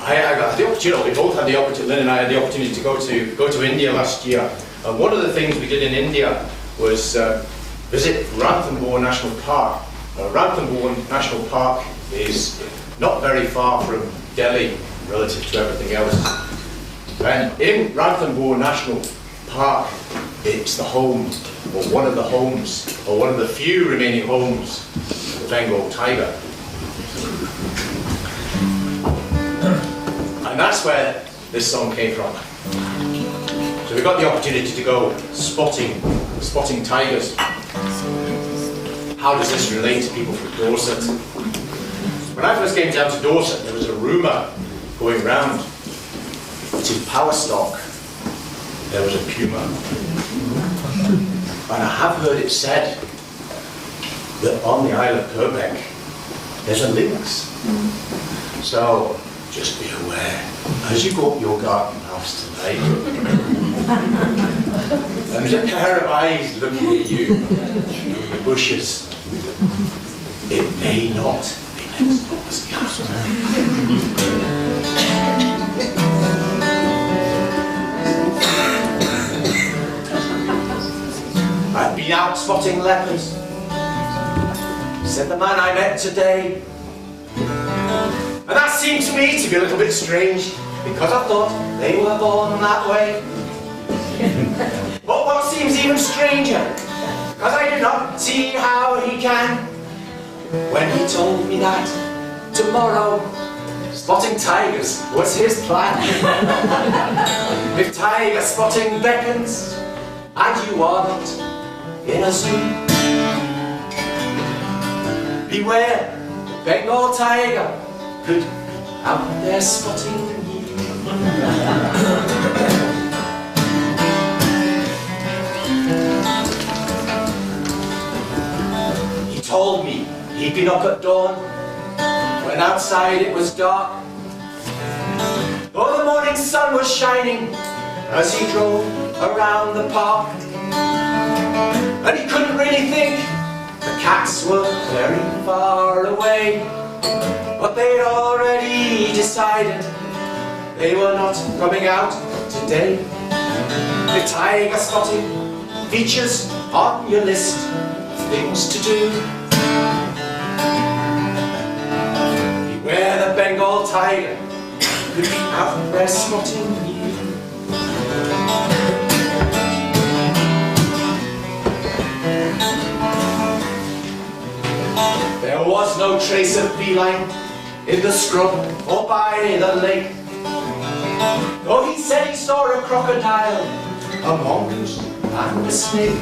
I got the opportunity. We both had the opportunity. Lynn and I had the opportunity to go to India last year. And one of the things we did in India was visit Ranthambore National Park. Ranthambore National Park is not very far from Delhi relative to everything else. And in Ranthambore National Park, it's the home, or one of the homes, or one of the few remaining homes of the Bengal tiger. And that's where this song came from. So we got the opportunity to go spotting tigers. How does this relate to people from Dorset? When I first came down to Dorset, there was a rumour going round that in Powerstock there was a puma. And I have heard it said that on the Isle of Purbeck there's a lynx. So just be aware as you go up your garden house tonight. And there's a pair of eyes looking at you through the bushes. It may not be next door's house. I've been out spotting leopards, said the man I met today. And that seemed to me to be a little bit strange, because I thought they were born that way. But what seems even stranger, because I do not see how he can, when he told me that tomorrow spotting tigers was his plan. If tiger spotting beckons, and you are not in a zoo, beware, the Bengal tiger could out there spotting you. He told me he'd been up at dawn, when outside it was dark, though the morning sun was shining as he drove around the park. And he couldn't really think the cats were very far away, but they'd already decided they were not coming out today. The tiger spotting features on your list of things to do. Beware the Bengal tiger, could be out there spotting you. There was no trace of feline in the scrub or by the lake, though he said he saw a crocodile, a mongoose and a snake.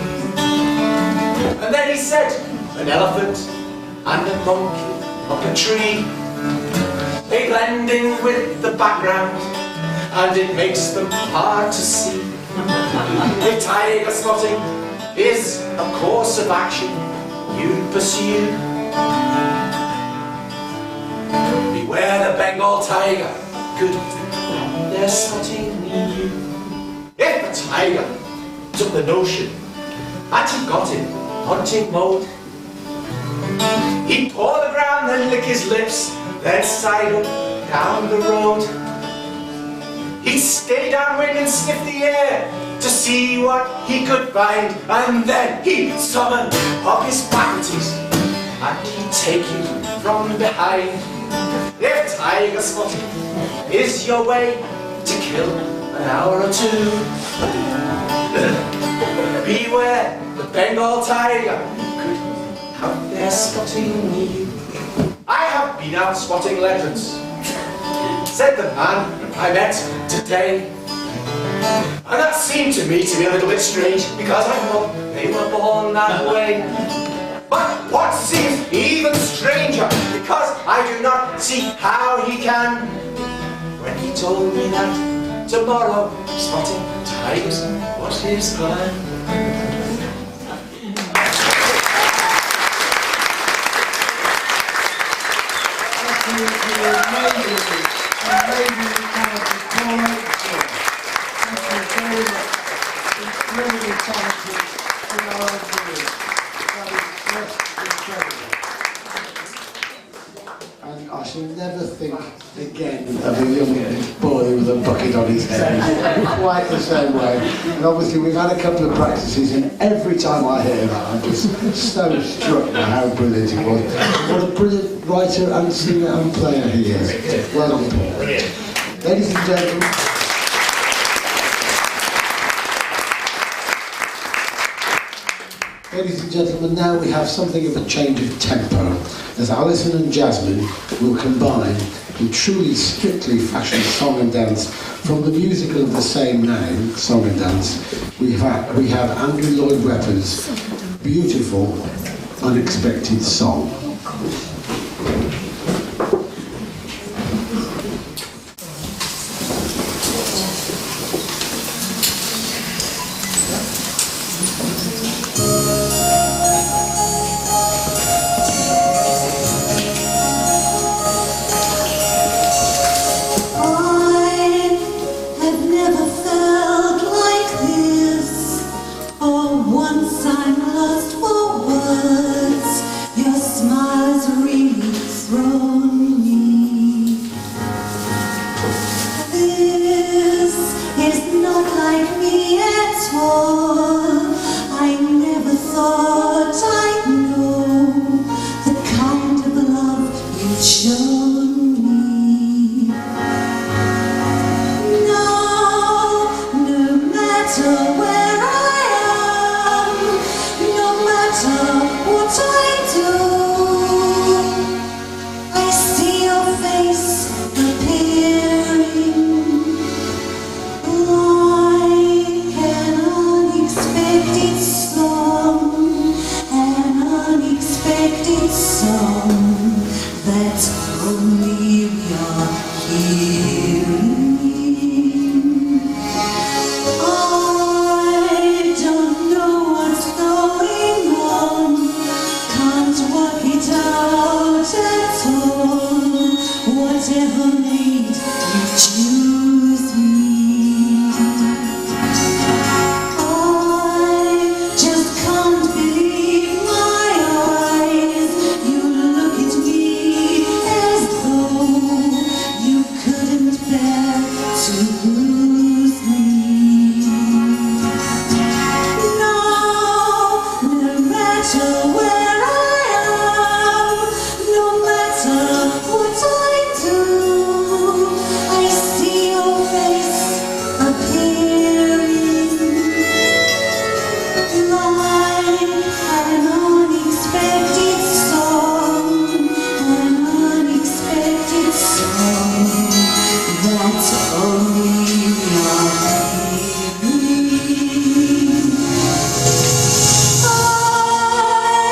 And then he said an elephant and a monkey up a tree. They blend in with the background and it makes them hard to see. If tiger spotting is a course of action you pursue, beware the Bengal tiger, good, they're spotting you. If the tiger took the notion and he got in hunting mode, he'd paw the ground and lick his lips, then sidle down the road. He'd stay downwind and sniff the air to see what he could find, and then he'd summon up his faculties and he'd take you from behind. If tiger spotting is your way to kill an hour or two, beware the Bengal tiger, could out there spotting you. I have been out spotting leopards, said the man I met today, and that seemed to me to be a little bit strange, because I thought they were born that way. But what seems even stranger, because I do not see how he can, when he told me that tomorrow spotting tigers was his plan. And I shall never think again of a young boy with a bucket on his head in quite the same way. And obviously we've had a couple of practices, and every time I hear that I'm just so struck by how brilliant it was. What a brilliant writer and singer and player he is. Well done, Paul. Brilliant. Ladies and gentlemen, now we have something of a change of tempo, as Alison and Jasmine will combine in truly strictly fashion song and dance from the musical of the same name, Song and Dance. We have Andrew Lloyd Webber's beautiful, unexpected song. Like an unexpected song lose me. Now, no matter where I am, no matter what I do, I see your face appearing like an unexpected song, an unexpected song that only you're hearing. I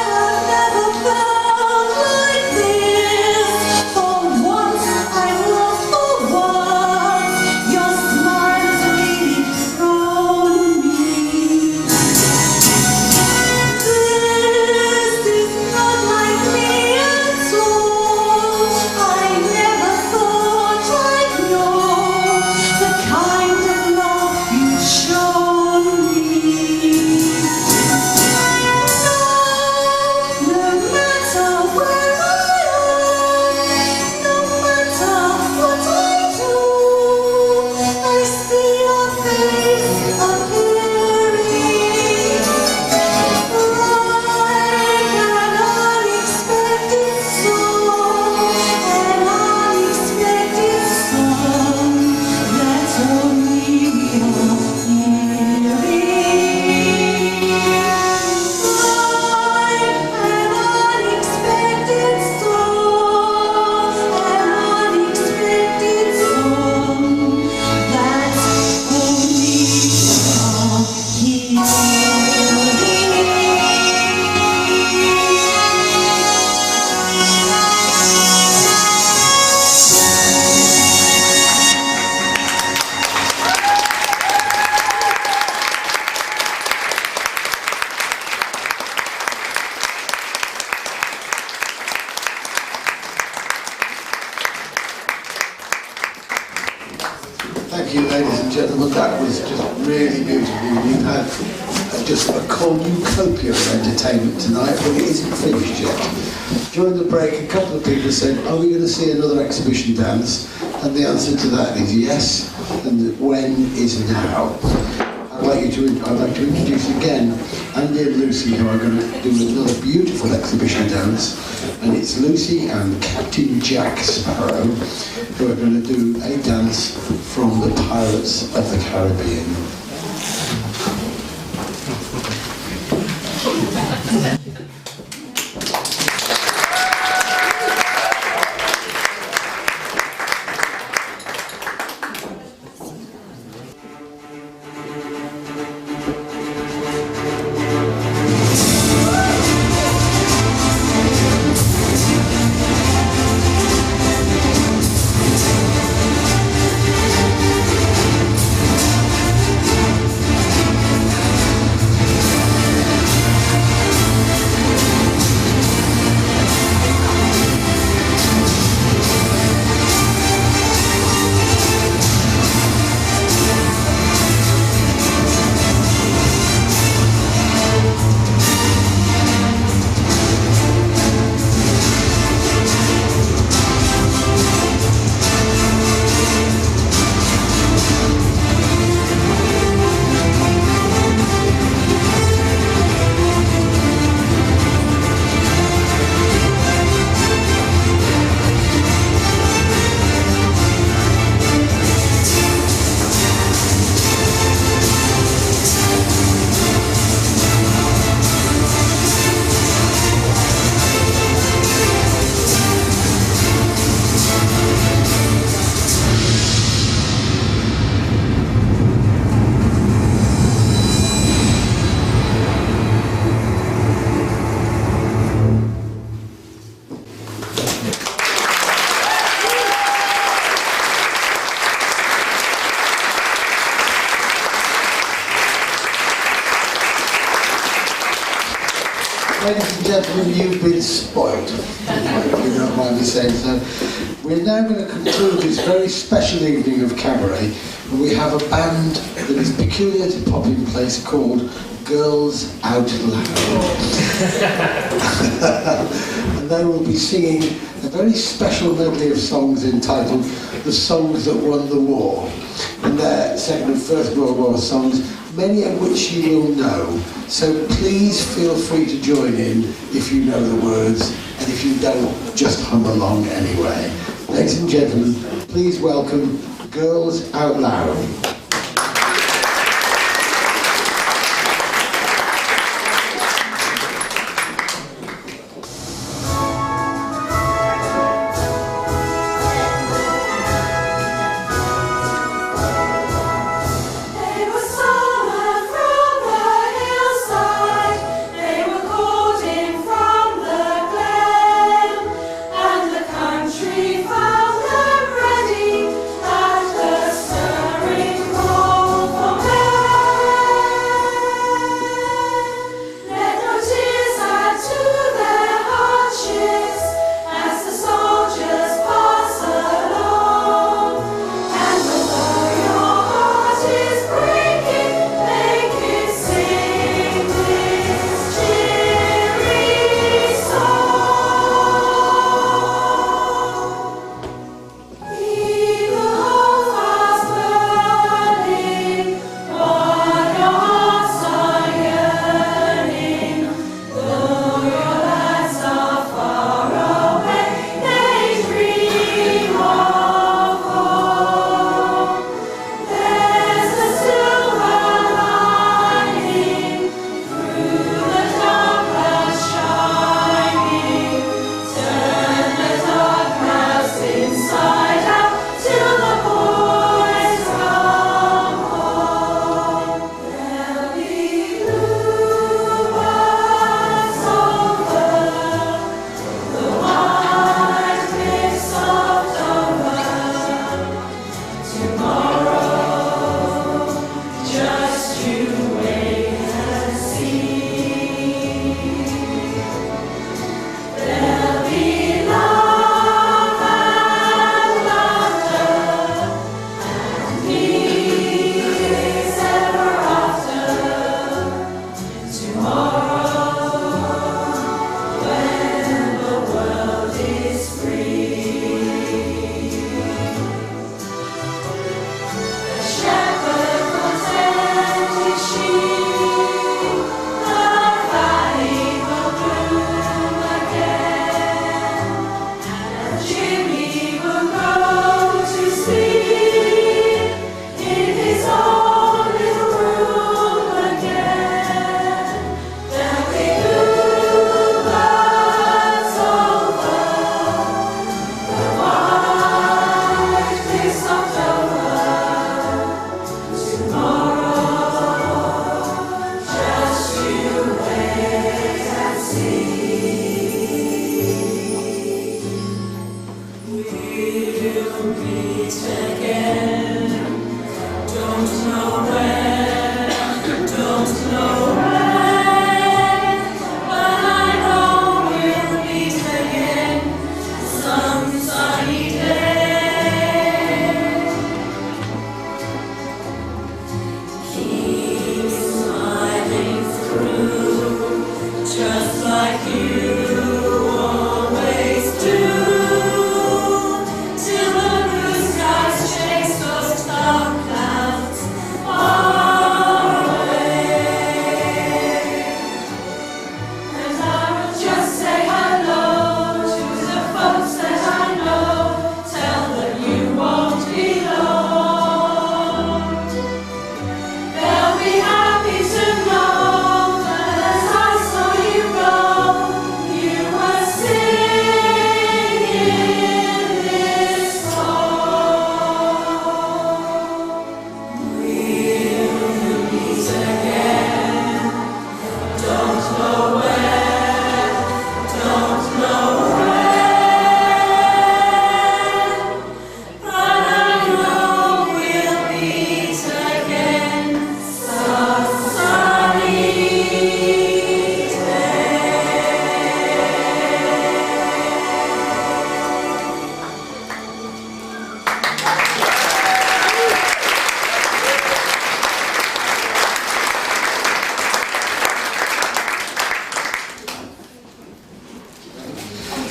have never felt like this. For once I'm lost for words. Your smile's really thrown me. This is not like me at all. I never thought I'd know the kind of love you've shown me. No matter where I am, no matter what I do, I see your face appearing like an unexpected song, an unexpected song that only you're hearing. Like an unexpected song, an unexpected song that only you're Thank you, ladies and gentlemen. That was just really beautiful. You've had just a cornucopia of entertainment tonight, but it isn't finished yet. During the break, a couple of people said, "Are we going to see another exhibition dance?" And the answer to that is yes, and when is now. I'd like to introduce again Andy and Lucy, who are going to do another beautiful exhibition dance, and it's Lucy and Captain Jack Sparrow who are going to do a dance from the Pirates of the Caribbean. Ladies and gentlemen, you've been spoiled, if you don't mind me saying so. We're now going to conclude this very special evening of cabaret, and we have a band that is peculiar to popping place called Girls Out Loud. And they will be singing a very special medley of songs entitled The Songs That Won the War. and their Second and First World War songs, many of which you will know. So please feel free to join in if you know the words, and if you don't, just hum along anyway. Ladies and gentlemen, please welcome Girls Out Loud.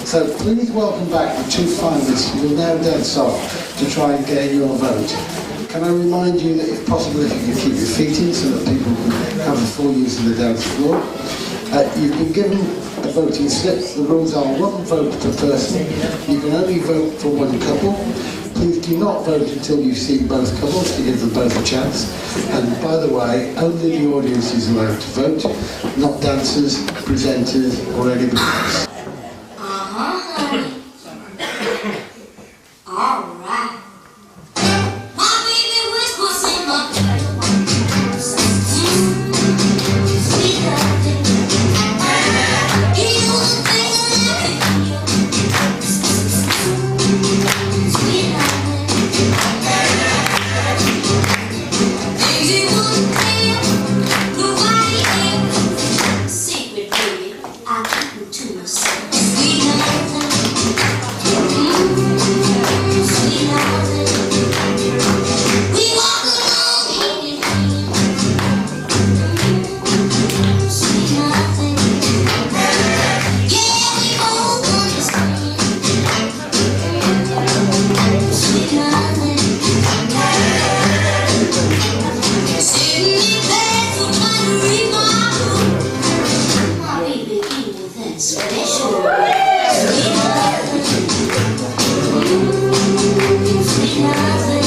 So please welcome back the two finalists who will now dance off to try and gain your vote. Can I remind you that if possible, if you could keep your feet in so that people can have a full use of the dance floor. You've been given a voting slip. The rules are one vote per person. You can only vote for one couple. Please do not vote until you've seen both couples to give them both a chance. And by the way, only the audience is allowed to vote, not dancers, presenters or anybody else. All right. My baby whispers in my sweet nothing. You know the thing I like sweet nothing. Things you wouldn't tell nobody else. Secret, baby, I keep it to myself. Sweet nothing. Sweet nothing. We walk along hand in hand. Sweet nothing. Yeah, we both understand. Sweet nothing. Sitting in bed for trying to read my book. My baby gave me that special. Sweet nothing. Sweet nothing.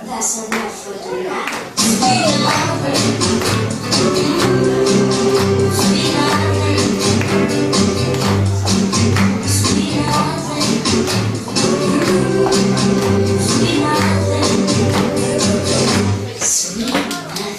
That's enough for tonight. Sweet nothing. Sweet nothing. Sweet nothing. Sweet nothing. Sweet nothing.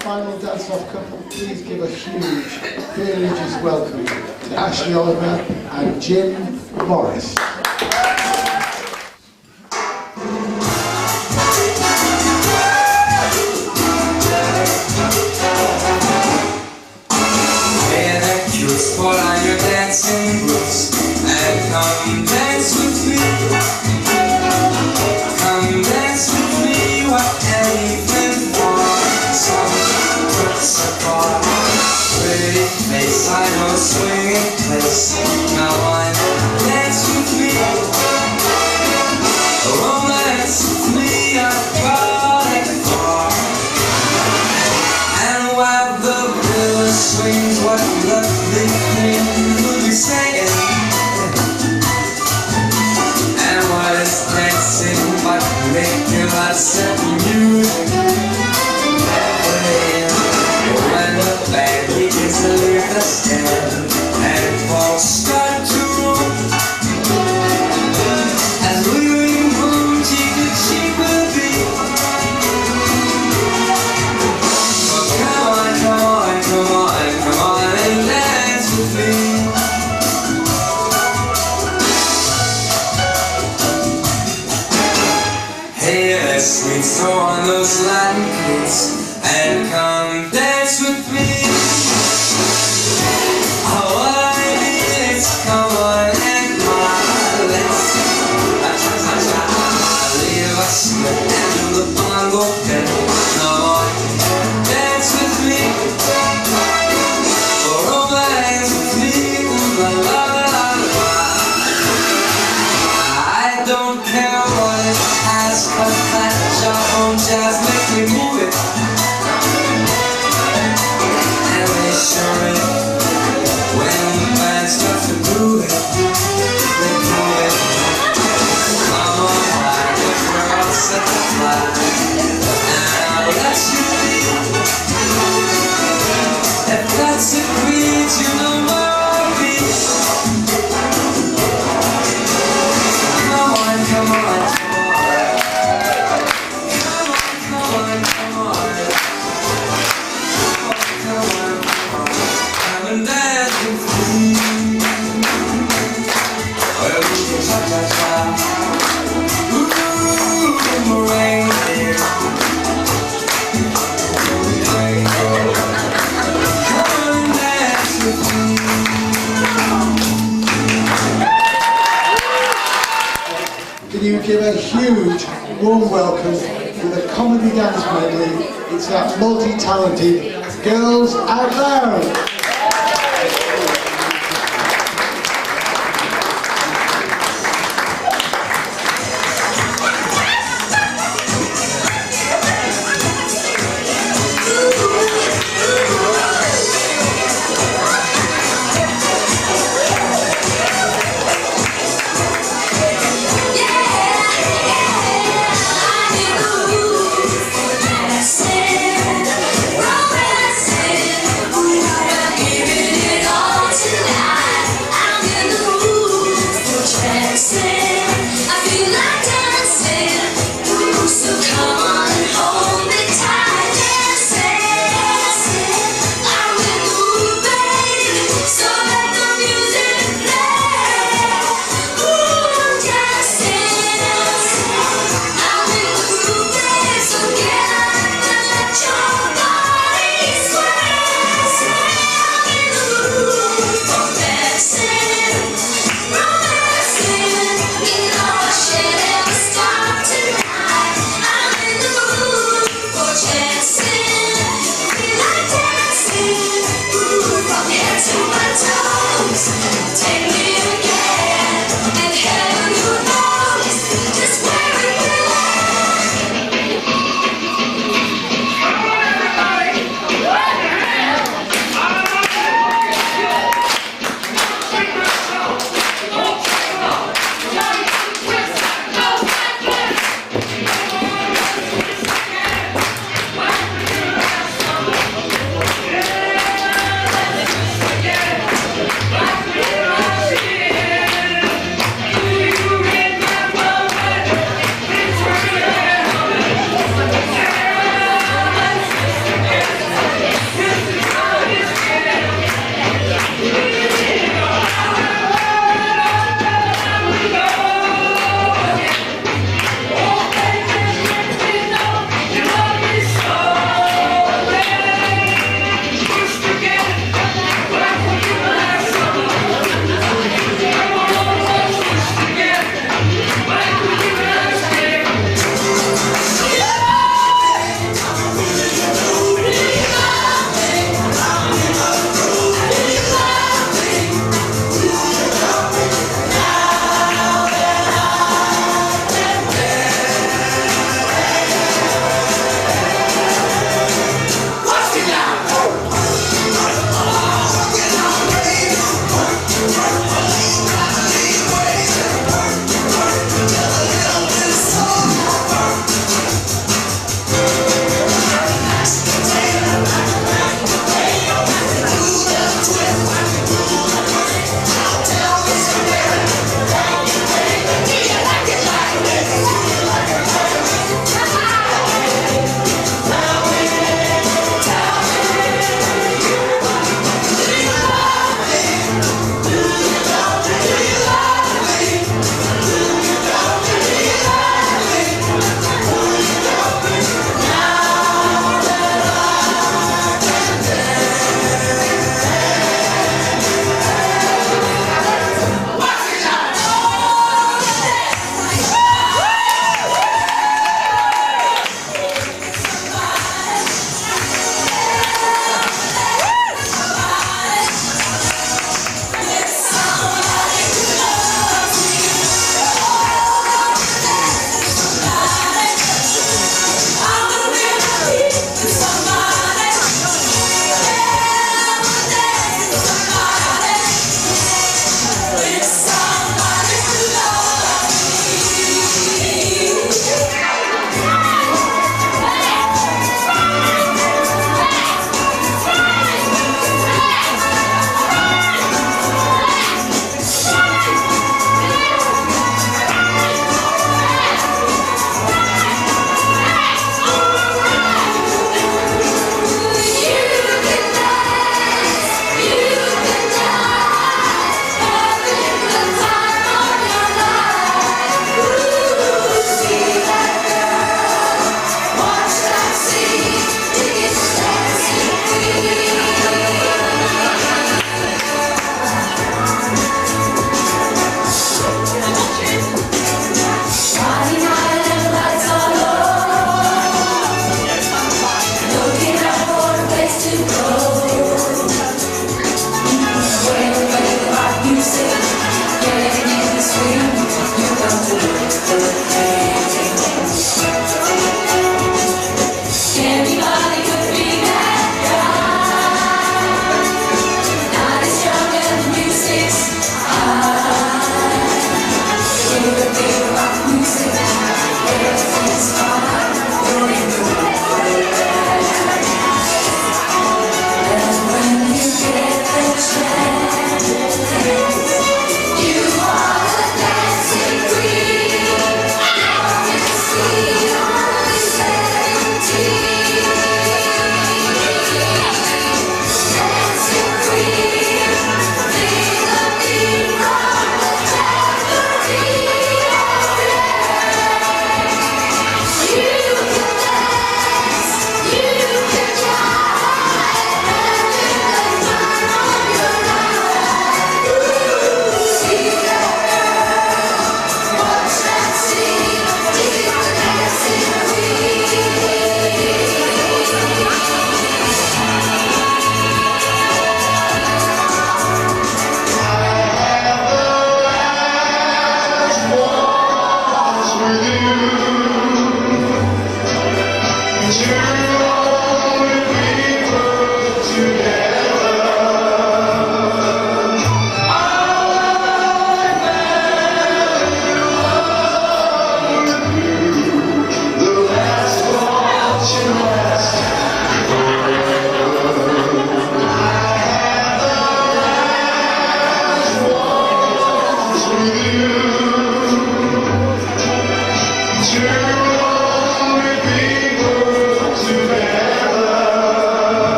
Final dance-off couple, please give a huge, Regis welcome to Ashley Oliver and Jim Morris. Hey, that cute spot on your dancing boots, and come dance with me. Come dance with me, what anything for. Some puts apart, pretty face, I know swinging place. Now why not dance with me? Romance with me, I've got it far. And while the river swings, what lovely things will be saying? And what is dancing but making myself music? When the band begins to leave the stand and falls start to roll, as leaving home cheek to cheek will be. So come on, come on, come on, come on and dance with me. Hey, let's sweet throw on those Latin kids and come dance with me. Oh, what I need is come on and let's leave us and do the bongo pit. Come on, dance with me. Oh, romance with me. La la la la. I don't care what it has, 'cause that job on jazz makes me move it. give a huge warm welcome with a comedy dance medley. It's that multi-talented Girls Out Loud. Romancing,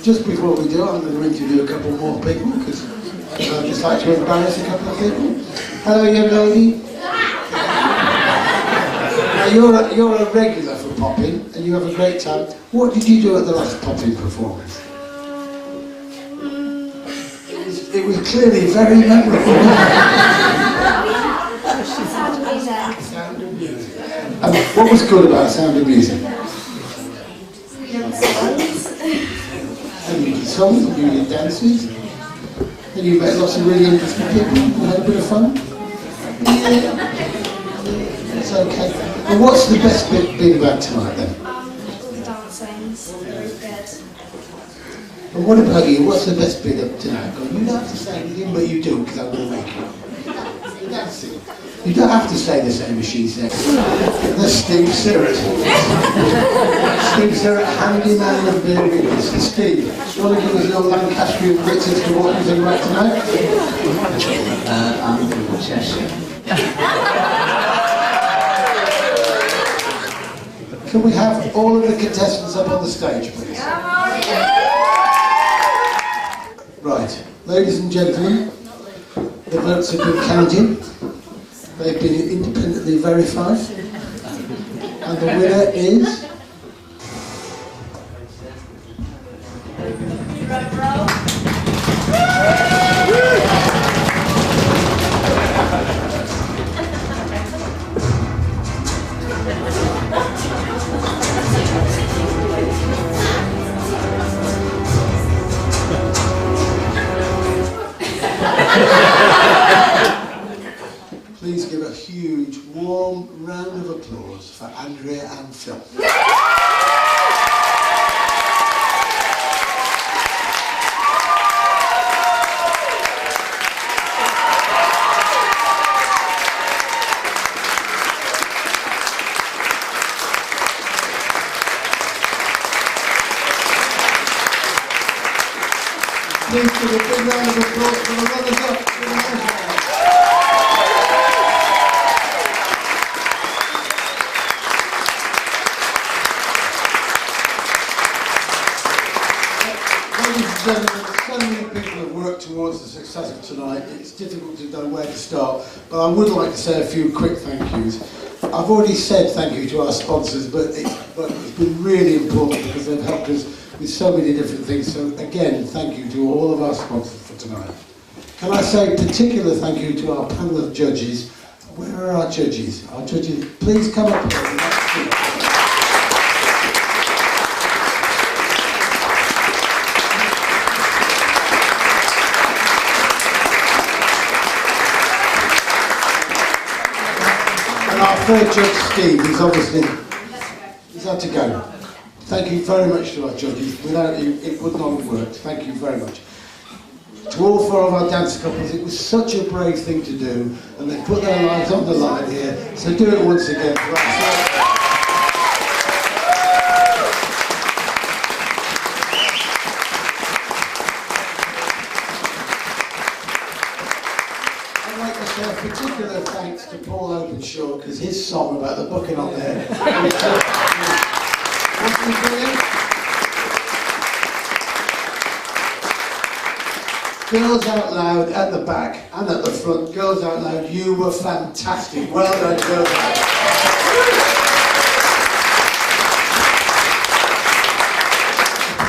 Just before we do, I'm going to interview a couple more people because I'd just like to embarrass a couple of people. Hello, young lady. Now you're a regular for popping and you have a great time. What did you do at the last popping performance? It was clearly very memorable. Sound of Music. And what was good about Sound of Music? And you did songs, and you did dances, and you met lots of really interesting people, and had a bit of fun. It's okay. And what's the best bit about tonight then? The dancing, very good. And what about you? What's the best bit of tonight? You don't have to say anything, but you do, because I'm going to make you. Dancing. You don't have to say the same as she said. That's Steve Sirrett. Steve Sirrett, handyman of Bere, Regis. Steve, you want to give us your Lancastrian bits as to what you're doing right tonight? I'm from Cheshire. Can we have all of the contestants up on the stage, please? Right, ladies and gentlemen, the votes have been counted. They've been independently verified. And the winner is... Please give a huge, warm round of applause for Andrea and Phil. Please give a big round of applause for the runners-up. Ladies and gentlemen, so many people have worked towards the success of tonight, it's difficult to know where to start, but I would like to say a few quick thank yous. I've already said thank you to our sponsors, but it's been really important because they've helped us with so many different things. So again, thank you to all of our sponsors for tonight. Can I say a particular thank you to our panel of judges. Where are our judges? Our judges, please come up here. And our third judge, Steve, he's had to go. Thank you very much to our judges. Without you, it would not have worked. Thank you very much. To all four of our dance couples, it was such a brave thing to do, and they put their lives on the line here. So do it once again for us. I'd like to say a particular thanks to Paul Openshaw, because his song about the booking on there. Girls Out Loud at the back and at the front. Girls Out Loud, you were fantastic. Well done, Girls Out Loud.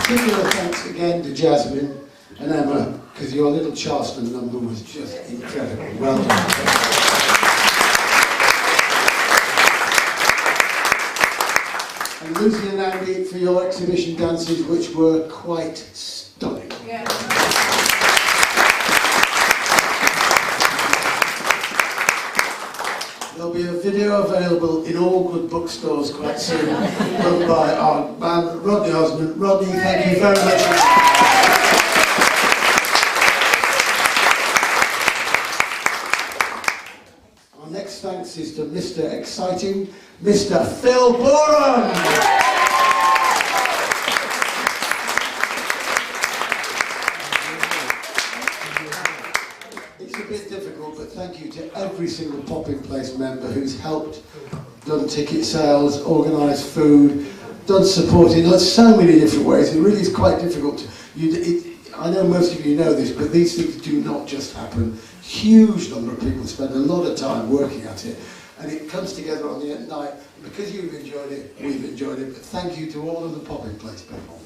Particular thanks again to Jasmine and Emma, because your little Charleston number was just incredible. Well done. And Lucy and Andy for your exhibition dances, which were quite stunning. Yeah. There'll be a video available in all good bookstores quite soon, done by our man Rodney Osmond. Rodney, thank you very much. Our next thanks is to Mr. Exciting, Mr. Phil Boron. Thank you to every single Popping Place member who's helped, done ticket sales, organised food, done supporting in so many different ways. It really is quite difficult. I know most of you know this, but these things do not just happen. Huge number of people spend a lot of time working at it, and it comes together on the night. Because you've enjoyed it, we've enjoyed it. But thank you to all of the Popping Place people.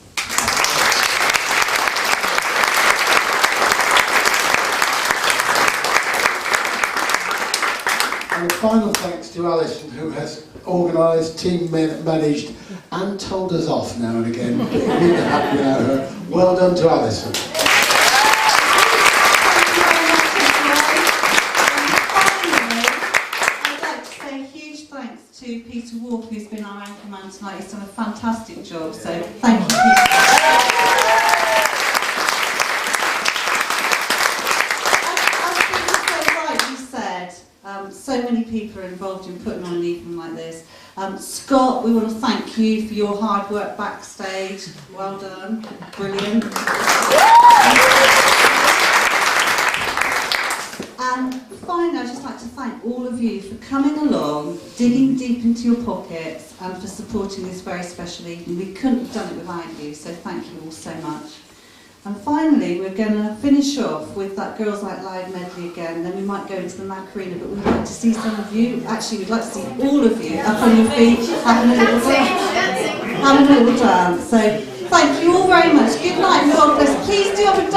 And a final thanks to Alison, who has organised, team managed, and told us off now and again. We wouldn't have happened without her. Well done to Alison. I'd like to say a huge thanks to Peter Walker, who's been our anchor man tonight. He's done a fantastic job, so thank you, Peter. So many people are involved in putting on an evening like this. Scott, we want to thank you for your hard work backstage. Well done. Brilliant. And finally, I'd just like to thank all of you for coming along, digging deep into your pockets, and for supporting this very special evening. We couldn't have done it without you, so thank you all so much. And finally, we're going to finish off with that Girls Out Loud medley again, then we might go into the Macarena, but we'd like to see some of you, actually we'd like to see all of you up on your feet, having a little dance. So, thank you all very much. Good night, God bless. Please do have a